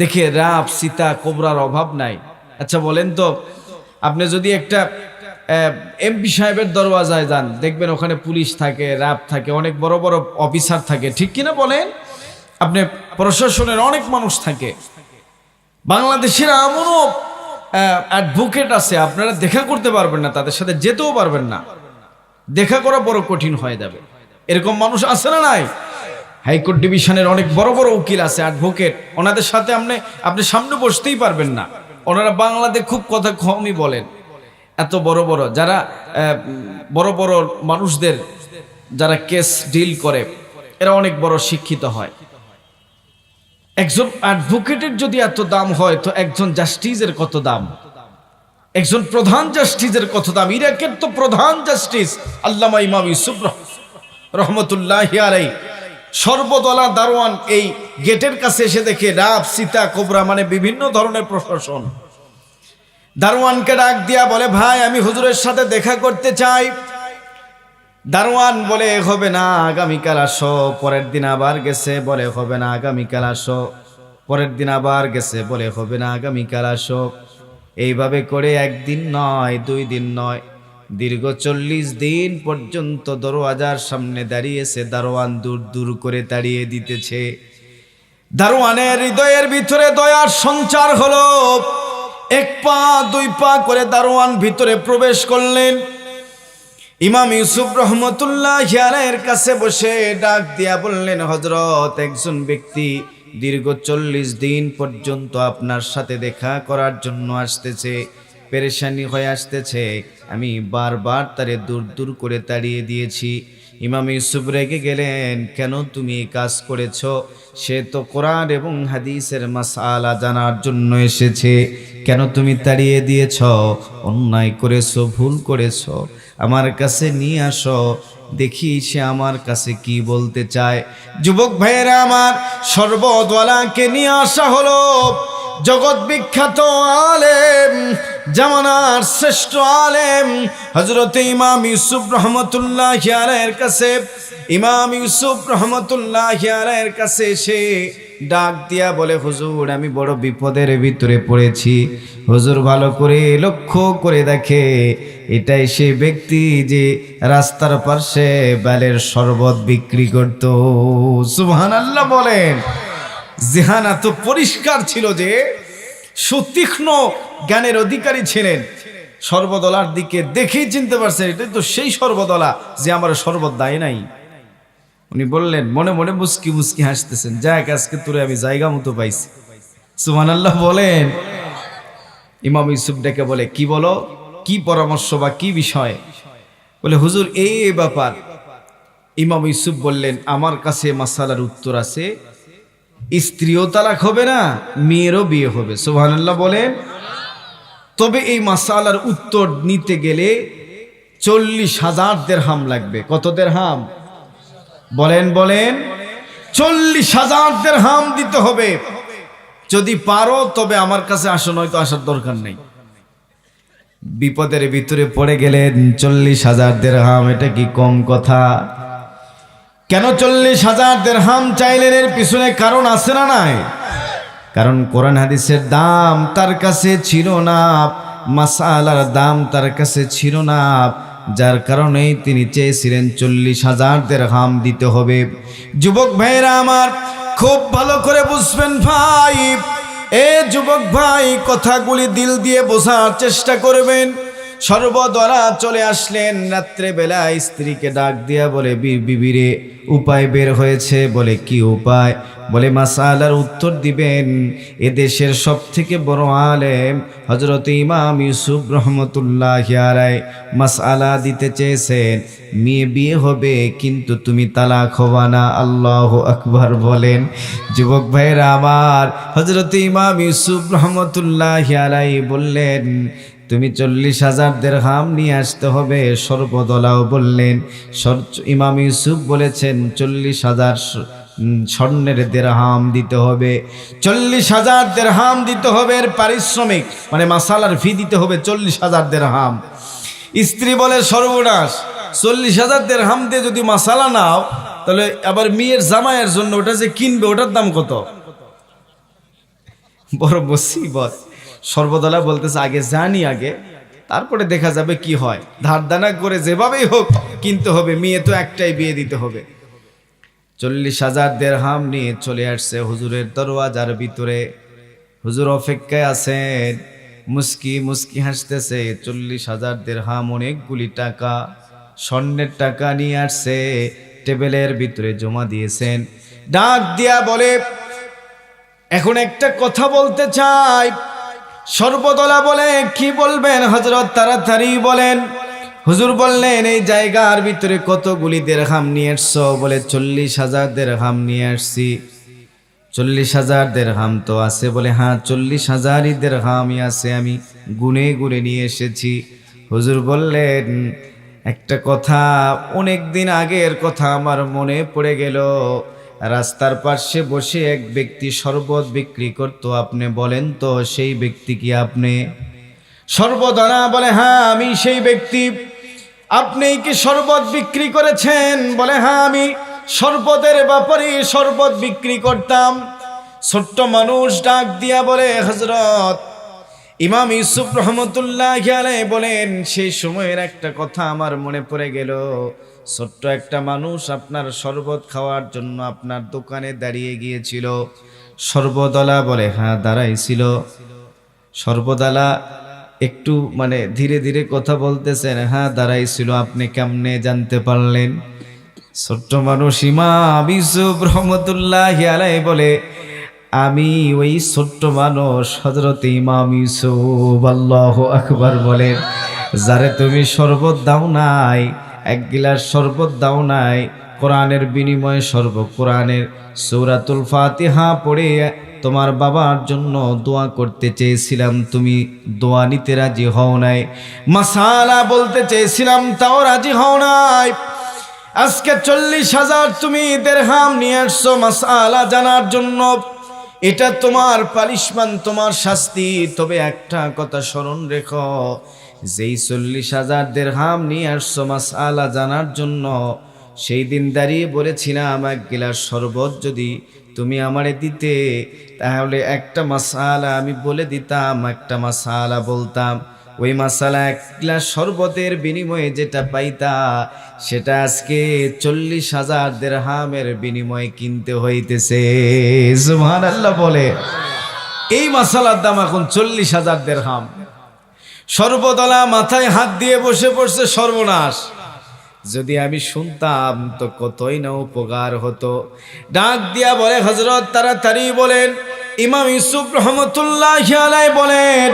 A: দেখে রাপ সীতা কোবরার অভাব নাই। আচ্ছা বলেন তো, আপনি যদি একটা এমপি সাহেবের দরওয়াজায় যান, দেখবেন ওখানে পুলিশ থাকে, র্যাব থাকে, অনেক বড় বড় অফিসার থাকে। ঠিক কিনা বলেন? আপনি প্রশাসনের অনেক মানুষ থাকে। বাংলাদেশের এমনও অ্যাডভোকেট আছে, আপনারা দেখা করতে পারবেন না, তাদের সাথে যেতেও পারবেন না, দেখা করা বড় কঠিন হয়ে যাবে। এরকম মানুষ আছে না নাই? হাইকোর্ট ডিভিশনের অনেক বড় বড় উকিল আছে, অ্যাডভোকেট, ওনাদের সাথে আপনি সামনে বসতেই পারবেন না। ওনারা বাংলাতে খুব কথা কমই বলেন। এত বড় বড় যারা বড় বড় মানুষদের যারা কেস ডিল করে, এরা অনেক বড় শিক্ষিত হয়। একজন অ্যাডভোকেটের যদি এত দাম হয়, তো একজন জাস্টিসের কত দাম, একজন প্রধান জাস্টিসের কত দাম। ইরাকের তো প্রধান জাস্টিস আল্লামা ইমাম ইউসুফ রহমতুল্লাহি আলাইহি সর্বদলা দারোয়ান এই গেটের কাছে এসে দেখে রাব সীতা কোবরা, মানে বিভিন্ন ধরনের প্রশাসন। দারোয়ানকে ডাক দিয়া বলে ভাই, আমি হুজুরের সাথে দেখা করতে চাই। দারোয়ান বলে হবে না, আগামীকাল আসো। পরের দিন আবার গেছে, বলে হবে না, আগামীকাল আসো। পরের দিন আবার গেছে, বলে হবে না, আগামীকাল আসো। এইভাবে করে একদিন নয়, 2 দিন নয়, দীর্ঘ 40 দিন পর্যন্ত দরওয়াজার সামনে দাঁড়িয়েছে। দারোয়ান দূর দূর করে তাড়িয়ে দিতেছে। দারোয়ানের হৃদয়ের ভিতরে দয়ার সঞ্চার হলো। 1 পা 2 পা করে দারোয়ান ভিতরে প্রবেশ করলেন। ইমাম ইউসুফ রহমতুল্লাহি আলাইহির কাছে বসে ডাক দিয়া বললেন, হযরত, একজন ব্যক্তি দীর্ঘ 40 দিন পর্যন্ত আপনার সাথে দেখা করার জন্য আসতেছে, পেরেশানি হয়ে আসতেছে। আমি বারবার তারে দূর দূর করে তাড়িয়ে দিয়েছি। ইমাম ইউসুফ রেগে গেলেন, কেন তুমি এই কাজ করেছ? সে তো কোরআন এবং হাদিসের মাসআলা জানার জন্য এসেছে, কেন তুমি তাড়িয়ে দিয়েছ? অন্যায় করেছো, ভুল করেছো, আমার কাছে নিয়ে আসো, দেখি সে আমার কাছে কি বলতে চায়। যুবক ভাইয়েরা আমার, সর্বদওয়ালাকে নিয়ে আসা হলো। জগৎ বিখ্যাত আলেম, জামানার শ্রেষ্ঠ আলেম হযরত ইমাম ইউসুফ রহমতুল্লাহি আলাইহির কাছে। ইমাম ইউসুফ রহমতুল্লাহি আলাইহির কাছে এসে ডাক দিয়া বলে, হুজুর, আমি বড় বিপদের ভিতরে পড়েছি। হুজুর ভালো করে লক্ষ্য করে দেখে, এটাই সেই ব্যক্তি যে রাস্তার পাশে বেলের শরবত বিক্রি করত। সুবহানাল্লাহ বলেন। জেহানা তো পরিষ্কার ছিল, যে সুতীক্ষ্ণ জ্ঞানের অধিকারী ছিলেন। সর্বদলার দিকে দেখেই চিনতে পারছেন, এটাই তো সেই সর্বদলা যে আমার শরবত দেয় নাই। উনি বললেন, মনে মনে মুস্কি মুস্কি হাসতেছেন, যাক, আজকে তোরে আমি জায়গা মতো পাইছি। সুবহানাল্লাহ বলেন। ইমাম ইউসুফ ডেকে বলে, কি বলো, কি পরামর্শ বা কি বিষয়? বলে, হুজুর, এই ব্যাপার। ইমাম ইউসুফ বললেন, আমার কাছে মাসালার উত্তর আছে। স্ত্রীও তালাক হবে না, মেয়েরও বিয়ে হবে। সুবহানাল্লাহ বলেন। তবে এই মাসালার উত্তর নিতে গেলে 40,000 দিরহাম লাগবে। কত দিরহাম? বলেন বলেন। 40,000 দিরহাম দিতে হবে। যদি পারো তবে আমার কাছে আসো, নয়তো আসার দরকার নেই। বিপদের ভিতরে পড়ে গেলেন। 40,000 দিরহাম, এটা কি কম কথা? কেন 40,000 দিরহাম চাইলেন? এর পিছনে কারণ আছে না নাই? কারণ কোরআন হাদিসের দাম তার কাছে ছিল না। মাসালার দাম তার কাছে ছিল না, যার কারণেই তিনি চেয়েছিলেন 40,000 দিরহাম দিতে হবে। যুবক ভাইরা আমার খুব ভালো করে বুঝবেন ভাই, এ যুবক ভাই কথাগুলি দিল দিয়ে বোঝার চেষ্টা করবেন। সর্বদ্বারা চলে আসলেন রাত্রে বেলা, স্ত্রীকে ডাক দিয়া বলে বিবিরে উপায় বের হয়েছে। বলে কি উপায়? বলে মাসালার উত্তর দিবেন। এদেশের সব থেকে বড় আলেম হযরত ইমাম ইউসুফ রহমতুল্লাহি আলাইহি মাসালা দিতে চেয়েছেন, মেয়ে বিয়ে হবে কিন্তু তুমি তালাক হবা না। আল্লাহু আকবার বলেন। যুবক ভাইরা আমার, হযরত ইমাম ইউসুফ রহমতুল্লাহি আলাইহি বললেন তুমি 40,000 দিরহাম নিয়ে আসতে হবে। সর্বদলাও বললেন, ইমাম ইউসুফ বলেছেন 40,000 স্বর্ণের দিরহাম দিতে হবে। 40,000 দিরহাম দিতে হবে, এর পারিশ্রমিক মানে মাসালার ফি দিতে হবে 40,000 দিরহাম। স্ত্রী বলে সর্বনাশ, 40,000 দিরহাম দিয়ে যদি মাসালা নাও তাহলে আবার মেয়ের জামাইয়ের জন্য ওটা যে কিনবে ওটার দাম কত? বড় মুসিবত। সর্বদলা বলতেছে আগে জানি, আগে তারপরে দেখা যাবে কি হয়, ধার দানা করে যেভাবেই হোক কিনতে হবে, মেয়ে তো একটাই, বিয়ে দিতে হবে। 40,000 দিরহাম নিয়ে চলে আসছে হুজুরের দরওয়াজার ভিতরে। হুজুর অপেক্ষায় আছেন, মুস্কি মুস্কি হাসতেছে। 40,000 দিরহাম অনেকগুলি টাকা, স্বর্ণের টাকা নিয়ে আসছে, টেবিলের ভিতরে জমা দিয়েছেন। ডাক দিয়া বলে এখন একটা কথা বলতে চাই। সর্বদলা বলে কি বলবেন হযরত? তাড়াতাড়ি বলেন। হুজুর বললেন এই জায়গার ভিতরে কতগুলি দিরহাম নিয়ে আসছো? বলে 40,000 দিরহাম নিয়ে আসছি। 40,000 দিরহাম তো আছে? বলে হ্যাঁ 40,000ই দিরহামই আছে, আমি গুনে গুনে নিয়ে এসেছি। হুজুর বললেন একটা কথা, অনেক দিন আগের কথা আমার মনে পড়ে গেল। রাস্তার পাশে বসে এক ব্যক্তি শরবত বিক্রি করত, আপনি বলেন তো সেই ব্যক্তি কি আপনি? সর্বদনা বলে হ্যাঁ আমি সেই ব্যক্তি। আপনি কি শরবত বিক্রি করেছেন? বলে হ্যাঁ আমি শরবতের ব্যাপারে শরবত বিক্রি করতাম। ছোট্ট মানুষ ডাক দিয়া বলে হযরত ইমাম ইউসুফ রহমতুল্লাহি আলাইহি বলেন সেই সময়ের একটা কথা আমার মনে পড়ে গেল। ছোট্ট একটা মানুষ আপনার শরবত খাওয়ার জন্য আপনার দোকানে দাঁড়িয়ে গিয়েছিল। সর্বদলা বলে হ্যাঁ দাঁড়াইছিল। সর্বদলা একটু মানে ধীরে ধীরে কথা বলতেছেন, হ্যাঁ দাঁড়াইছিল। আপনি কেমনে জানতে পারলেন? ছোট্ট মানুষ ইমাম ইউসুফ রহমতুল্লাহি আলাইহি বলে আমি ওই ছোট্ট মানুষ হযরত ইমাম ইউসুফ। আল্লাহু আকবার বলেন। যারে তুমি শরবত দাও নাই, এক গিলাস শরবত দাও নাই, কোরআনের বিনিময়ে কোরআনের সূরাতুল ফাতিহা পড়ে তোমার বাবার জন্য দোয়া করতে চেয়েছিলাম, তুমি দোয়া নিতে রাজি হও নাই। মাসালা বলতে চেয়েছিলাম তাও রাজি হও নাই। আজকে 40,000 তুমি দিরহাম নিয়ে আসছো মাসালা জানার জন্য। এটা তোমার পানিশমেন্ট, তোমার শাস্তি। তবে একটা কথা স্মরণ রেখো, যেই 40,000 দিরহাম নিয়ে আসছো মাসআলা জানার জন্য, সেই দিন দাঁড়িয়ে বলেছিলাম এক গিলাস শরবত যদি তুমি আমারে দিতে তাহলে একটা মাসআলা আমি বলে দিতাম, একটা মাসআলা বলতাম। ওই মাসআলা এক গিলাস শরবতের বিনিময়ে যেটা পাইতা সেটা আজকে 40,000 দিরহামের বিনিময়ে কিনতে হইতেছে। সুবহানাল্লাহ বলে। এই মাসআলার দাম এখন 40,000 দিরহাম। সর্বদলা মাথায় হাত দিয়ে বসে পড়ছে, সর্বনাশ, যদি আমি শুনতাম তো কতই না উপকার হতো। ডাক দিয়া বলে হযরত তাড়াতাড়ি বলেন। ইমাম ইউসুফ রহমতুল্লাহি আলাইহি বলেন,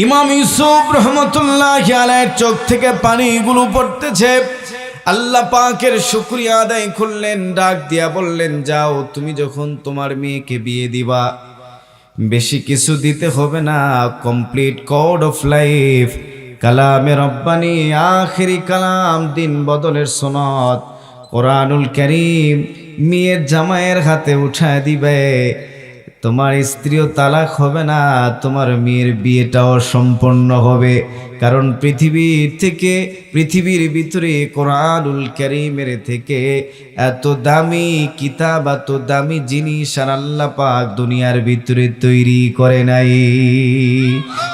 A: ইমাম ইউসুফ রহমতুল্লাহি আলাইহির চোখ থেকে পানিগুলো পড়তেছে। আল্লাহ পাকের শুকরিয়া আদায় করলেন। ডাক দিয়া বললেন যাও, তুমি যখন তোমার মেয়েকে বিয়ে দিবা বেশি কিছু দিতে হবে না, কমপ্লিট কোড অফ লাইফ, কালামে রব্বানি, আখিরি কালাম, দিন বদলের সনদ, কোরআনুল কারীম মেয়ের জামাইয়ের হাতে উঠায় দিবে। তোমার স্ত্রীও তালাক হবে না, তোমার মেয়ের বিয়েটাও সম্পন্ন হবে। কারণ পৃথিবীর ভিতরে কোরআনুল কারীমের থেকে এত দামি কিতাব, এত দামি জিনিস আর আল্লাহ পাক দুনিয়ার ভিতরে তৈরি করে নাই।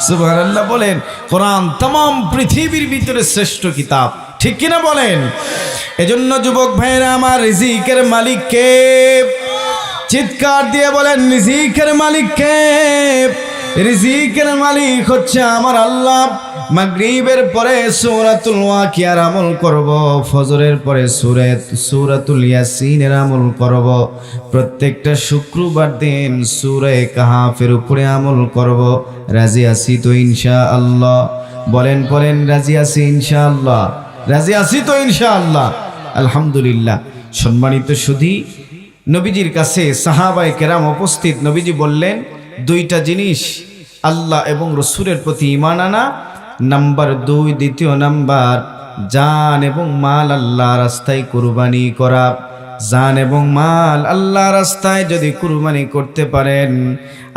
A: সুবহানাল্লাহ বলেন। কোরআন तमाम পৃথিবীর ভিতরে শ্রেষ্ঠ কিতাব, ঠিক কিনা বলেন? এজন্য যুবক ভাইরা আমার, রিজিকের মালিক কে? চিৎকার দিয়ে বলেন, রিজিকের মালিক কে? রিজিকের মালিক হচ্ছে আমার আল্লাহ। মাগরিবের পরে সূরাতুল ওয়াকিয়ার আমল করব, ফজরের পরে সূরাতুল ইয়াসিনের আমল করব, প্রত্যেকটা শুক্রবার দিন সূরা কাহাফের উপরে আমল করব। রাজি আছি তো ইনশাআল্লাহ? বলেন রাজি আছি ইনশাআল্লাহ? রাজি আছি তো ইনশাআল্লাহ? আলহামদুলিল্লাহ। সম্মানিত সুধী, নবীজির কাছে সাহাবায়ে কেরাম উপস্থিত। নবীজি বললেন, দুইটা জিনিস আল্লাহ এবং রসুলের প্রতি ঈমান আনা। নাম্বার 2, দ্বিতীয় নাম্বার, জান এবং মাল আল্লাহ রাস্তায় কুরবানি করা। জান এবং মাল আল্লাহ রাস্তায় যদি কুরবানি করতে পারেন,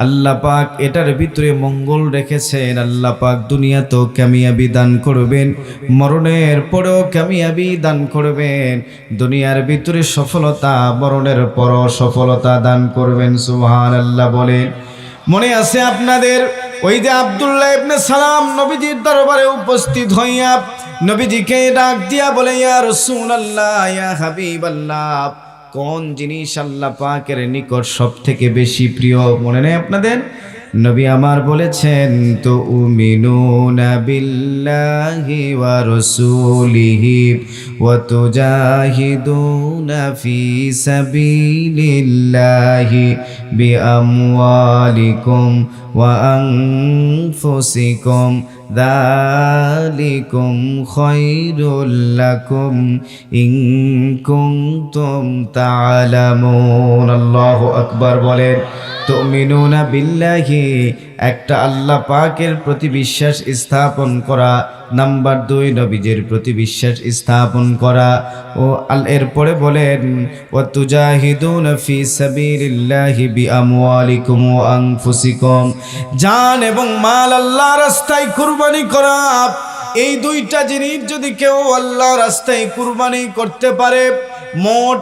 A: আল্লাহ পাক এটার ভিতরে মঙ্গল রেখেছেন। আল্লাহ পাক দুনিয়াতেও কামিয়াবি দান করবেন, মরণের পরেও কামিয়াবি দান করবেন। দুনিয়ার ভিতরে সফলতা, মরণের পরও সফলতা দান করবেন। সুবহানাল্লাহ বলেন। মনে আছে আপনাদের, ওই যে আব্দুল্লাহ ইবনে সালাম নবীজির দরবারে উপস্থিত হইয়া নবীজিকে ডাক দিয়া বলে, ইয়া রাসূলুল্লাহ, ইয়া হাবিবাল্লাহ, কোন জিনিস আল্লাহ পাকের নিকট সবথেকে বেশি প্রিয়? মনে নেই আপনাদের? নবী আমার বলেছেন, তুমিনুনা বিল্লাহি ওয়া রাসূলিহি ওয়া তুজাহিদুনা ফি সাবিলিল্লাহি বিআমওয়ালিকুম ওয়া আনফুসিকুম যালিকুম খায়রুল লাকুম ইন কুনতুম তা'লামুন। আল্লাহু আকবার বলেন। তুমিনুনা বিল্লাহি, একটা আল্লাহ পাকের প্রতি বিশ্বাস স্থাপন করা। নাম্বার 2, নবীজির প্রতি বিশ্বাস স্থাপন করা। ও এরপরে বলেন, ওয়া তুজাহিদুনা ফি সাবিলিল্লাহি বিআমওয়ালিকুম ওয়া আনফুসিকুম, জান এবং মাল আল্লাহ রাস্তায় কুরবানি করা। এই দুইটা জিনিস যদি কেউ আল্লাহ রাস্তায় কুরবানি করতে পারে, মোট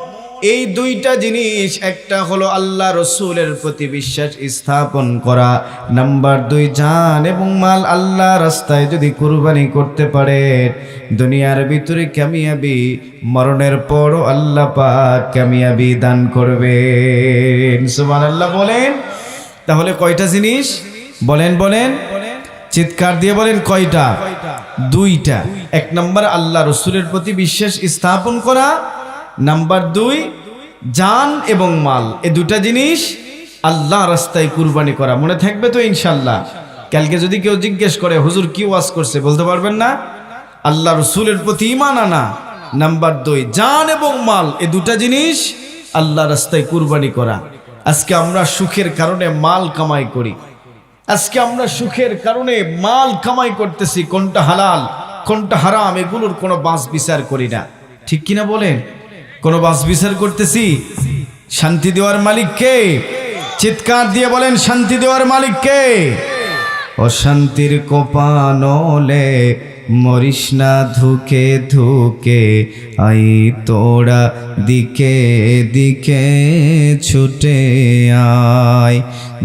A: এই দুইটা জিনিস, একটা হলো আল্লাহ রসুলের প্রতি বিশ্বাস স্থাপন করা, নাম্বার 2 জান এবং মাল আল্লাহ রাস্তায় যদি কুরবানি করতে পারে, দুনিয়ার ভিতরে কামিয়াবি, মরণের পরও আল্লাহ পাক কামিয়াবি দান করবেন। সুবহানাল্লাহ বলেন। তাহলে কয়টা জিনিস? বলেন চিৎকার দিয়ে বলেন, কয়টা? 2টা। 1 নম্বর আল্লাহ রসুলের প্রতি বিশ্বাস স্থাপন করা, নাম্বার 2 জান এবং মাল, এই দুটা জিনিস আল্লাহ রাস্তায় কুরবানি করা। মনে থাকবে তো ইনশাল্লাহ? কালকে যদি কেউ জিজ্ঞেস করে, হুজুর কি ওয়াজ করছে, বলতে পারবেন না? আল্লাহ রসুলের প্রতি ঈমান আনা, নাম্বার 2 জান এবং মাল, এই দুটা জিনিস আল্লাহ রাস্তায় কুরবানি করা। আজকে আমরা সুখের কারণে মাল কামাই করি, আজকে আমরা সুখের কারণে মাল কামাই করতেছি, কোনটা হালাল কোনটা হারাম এগুলোর কোনো বাছ বিচার করি না, ঠিক কিনা বলেন? কোনো বাছ বিচার করতেছি? শান্তি দেওয়ার মালিক কে? চিৎকার দিয়ে বলেন, শান্তি দেওয়ার মালিক কে? অশান্তির কোপানলে মরিস না ধুকে ধুকে, আই তোরা দিকে দিকে ছুটে আয়।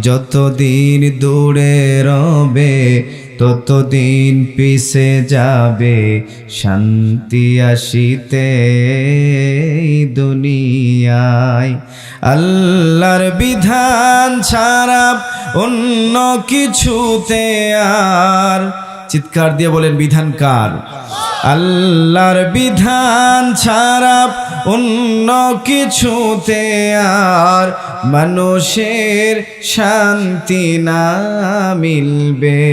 A: যতদিন দূরে রবে ততদিন পিছে যাবে, শান্তি আসিতে দুনিয়ায়। আল্লাহর বিধান ছাড়া অন্য কিছুতে আর, চিৎকার দিয়ে বলেন বিধান কার? আল্লাহর বিধান ছাড়া অন্য কিছুতে আর মানুষের শান্তি না মিলবে।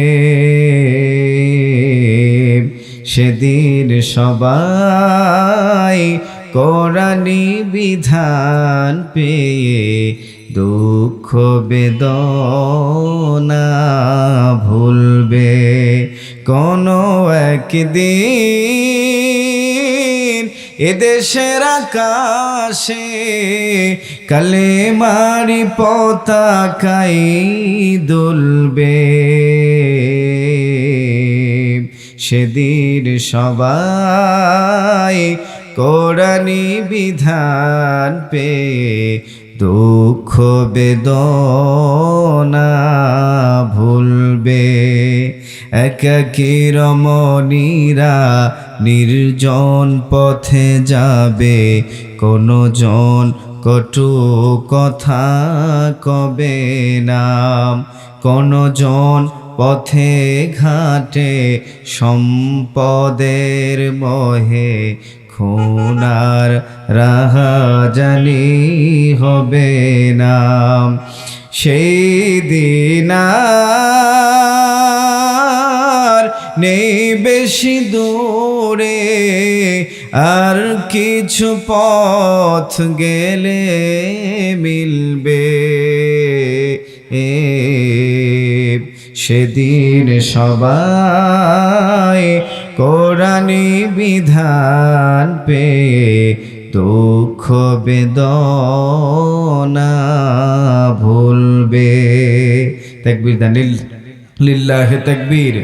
A: সেদিন সবাই কোরআনী বিধান পেয়ে দুঃখ বেদনা ভুলবে। কোনো একদিন এদেশের আকাশে কালেমারি পতাকাই দুলবে, সেদিন সবাই কোরআনি বিধান পে দুঃখ বেদনা ভুলবে। একাকী রমণীরা নির্জন পথে যাবে, কোনো জন কটু কথা কবে না, কোনো জন পথে ঘাটে সম্পদের মোহে খুনার রাহাজানি হবে না। সেই দিন আর নেই বেশি দূরে, আর কিছু পথ গেলে মিলবে, সেদিন সবাই কোরআনি বিধান পে দুঃখ বেদনা ভুলবে। তাকবীর দেন, লিল্লাহে তাকবীর।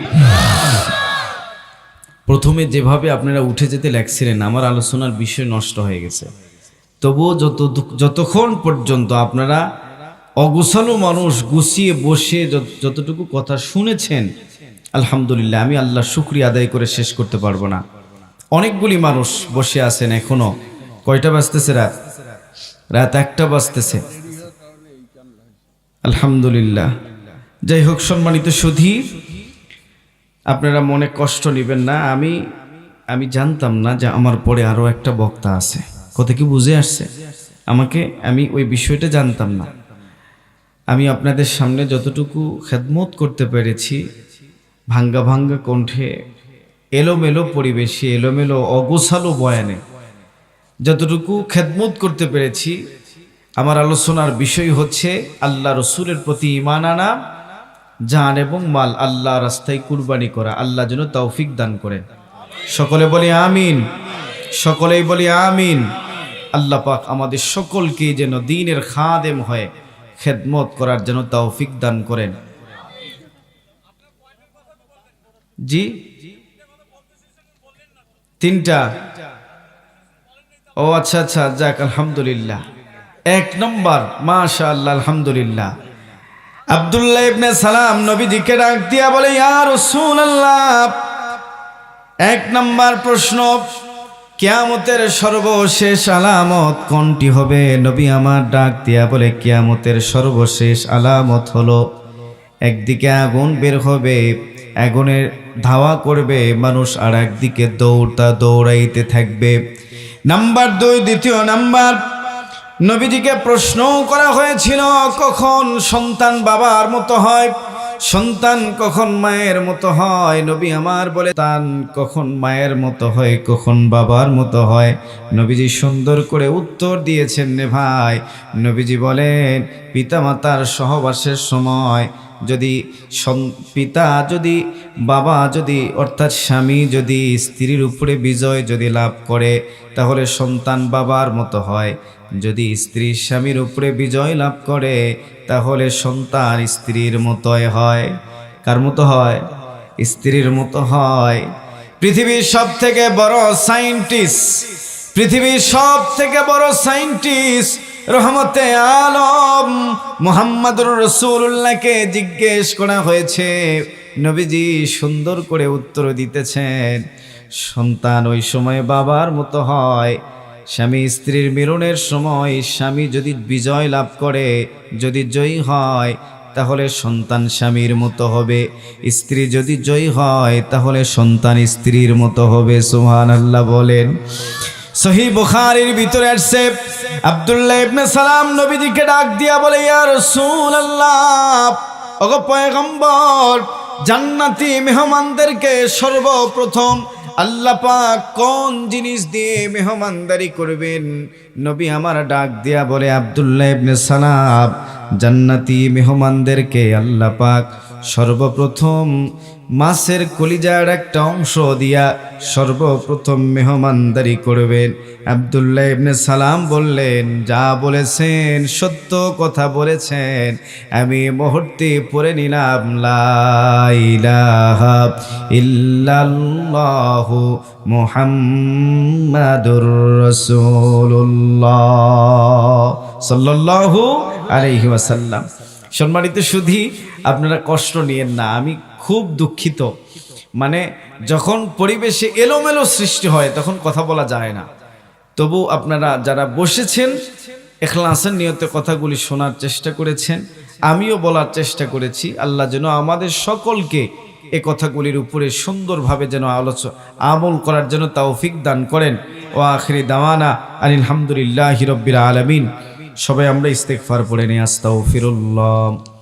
A: প্রথমে যেভাবে আপনারা উঠে যেতে লাগছিলেন আমার আলোচনার বিষয় নষ্ট হয়ে গেছে, তবুও যতক্ষণ পর্যন্ত আপনারা অগুছালো মানুষ গুছিয়ে বসে যতটুকু কথা শুনেছেন, আলহামদুলিল্লাহ, আমি আল্লাহর শুকরিয়া আদায় করে শেষ করতে পারবো না। অনেকগুলি মানুষ বসে আছেন এখনো। কয়টা বাজতেছে? রাত 1টা বাজতেছে। আলহামদুলিল্লাহ। যাই হোক, সম্মানিত সুধী, আপনারা মনে কষ্ট নেবেন না। আমি জানতাম না যে আমার পরে আরো একটা বক্তা আছে। কথা কি বুঝে আসছে আমাকে? আমি ওই বিষয়টা জানতাম না। আমি আপনাদের সামনে যতটুকু খেদমত করতে পেরেছি, ভাঙ্গা ভাঙ্গা কণ্ঠে, এলোমেলো পরিবেশে, এলোমেলো অগোছালো বয়ানে যতটুকু খেদমত করতে পেরেছি, আমার আলোচনার বিষয় হচ্ছে আল্লাহ রসুলের প্রতি ঈমান আনা, জান এবং মাল আল্লাহ রাস্তায় কুরবানি করা। আল্লাহ যেন তৌফিক দান করেন। সকলে বলি আমিন, সকলেই বলি আমিন। আল্লাহ পাক আমাদের সকলকে যেন দ্বীনের খাদেম হয়ে খেদমত করার জন্য তৌফিক দান করেন। জি, 3টা। ও আচ্ছা আচ্ছা, যাক, আলহামদুলিল্লাহ। 1 নম্বর, মাশাআল্লাহ, আলহামদুলিল্লাহ। আব্দুল্লাহ ইবনে সালাম নবীজিকে ডাক দিয়া বলে, ইয়া রাসূলুল্লাহ, 1 নম্বর প্রশ্ন, কিয়ামতের সর্বশেষ আলামত কোনটি হবে? নবী আমার ডাক দিয়া বলে, কিয়ামতের সর্বশেষ আলামত হলো একদিকে আগুন বের হবে, আগুনের ধাওয়া করবে মানুষ, আর একদিকে দৌড়াইতে থাকবে। নাম্বার 2, দ্বিতীয় নাম্বার, নবীজিকে প্রশ্ন করা হয়েছিল কখন সন্তান বাবার মতো হয়, সন্তান কখন মায়ের মতো হয়? নবী আমার বলে, সন্তান কখন মায়ের মতো হয়, কখন বাবার মতো হয়? নবীজি সুন্দর করে উত্তর দিয়েছেন রে ভাই। নবীজি বলেন, পিতামাতার সহবাসের সময় যদি পিতা যদি বাবা যদি অর্থাৎ স্বামী যদি স্ত্রীর উপরে বিজয় যদি লাভ করে, তাহলে সন্তান বাবার মতো হয়। যদি স্ত্রী স্বামীর উপরে বিজয় লাভ করে, তাহলে সন্তান স্ত্রীর মতোই হয়। কার মতো হয়? স্ত্রীর মতো হয়। পৃথিবীর সব থেকে বড় সায়েন্টিস্ট, পৃথিবীর সব থেকে বড় সায়েন্টিস্ট রহমতে আলম মুহাম্মদুর রাসূলুল্লাহকে জিজ্ঞেস করা হয়েছে, নবীজি সুন্দর করে উত্তর দিতেছেন, সন্তান ওই সময় বাবার মতো হয়। স্বামী স্ত্রীর মিলনের সময় স্বামী যদি বিজয় লাভ করে, যদি জয়ী হয়, তাহলে সন্তান স্বামীর মতো হবে। স্ত্রী যদি জয়ী হয়, তাহলে সন্তান স্ত্রীর মতো হবে। সুবহানাল্লাহ বলেন। সহিহ বুখারীর ভিতরে আসছে, আব্দুল্লাহ ইবনে সালাম নবীজিকে ডাক দিয়া বলে, ইয়া রাসূলুল্লাহ, ওগো পয়গম্বর, জান্নাতি মেহমানদেরকে সর্বপ্রথম আল্লাহ পাক কোন জিনিস দিয়ে মেহমানদারি করবেন? নবী আমার ডাক দিয়া বলে, আব্দুল্লাহ ইবনে সালাম, জান্নাতি মেহমানদেরকে আল্লাহ পাক সর্বপ্রথম মাছের কলিজার একটা অংশ দিয়া সর্বপ্রথম মেহমানদারি করবেন। আব্দুল্লাহ ইবনে সালাম বললেন, যা বলেছেন সত্য কথা বলেছেন, আমি মুহূর্তে পড়ে নিলাম লা ইলাহা ইল্লাল্লাহু মুহাম্মাদুর রাসূলুল্লাহ সাল্লাল্লাহু আলাইহি ওয়াসাল্লাম। সম্মানিত সুধী, আপনারা কষ্ট নিয়েন না, আমি খুব দুঃখিত। মানে যখন পরিবেশে এলোমেলো সৃষ্টি হয় তখন কথা বলা যায় না। তবু আপনারা যারা বসেছেন ইখলাসের নিয়তে কথাগুলি শোনার চেষ্টা করেছেন, আমিও বলার চেষ্টা করেছি। আল্লাহ যেন আমাদের সকলকে এ কথাগুলির উপরে সুন্দরভাবে যেন আমল করার জন্য তৌফিক দান করেন। ও আখিরি দাওয়ানা আলহামদুলিল্লাহি রাব্বিল আলামিন। সবাই আমরা ইস্তেগফার পড়ে নিই। আস্তাগফিরুল্লাহ।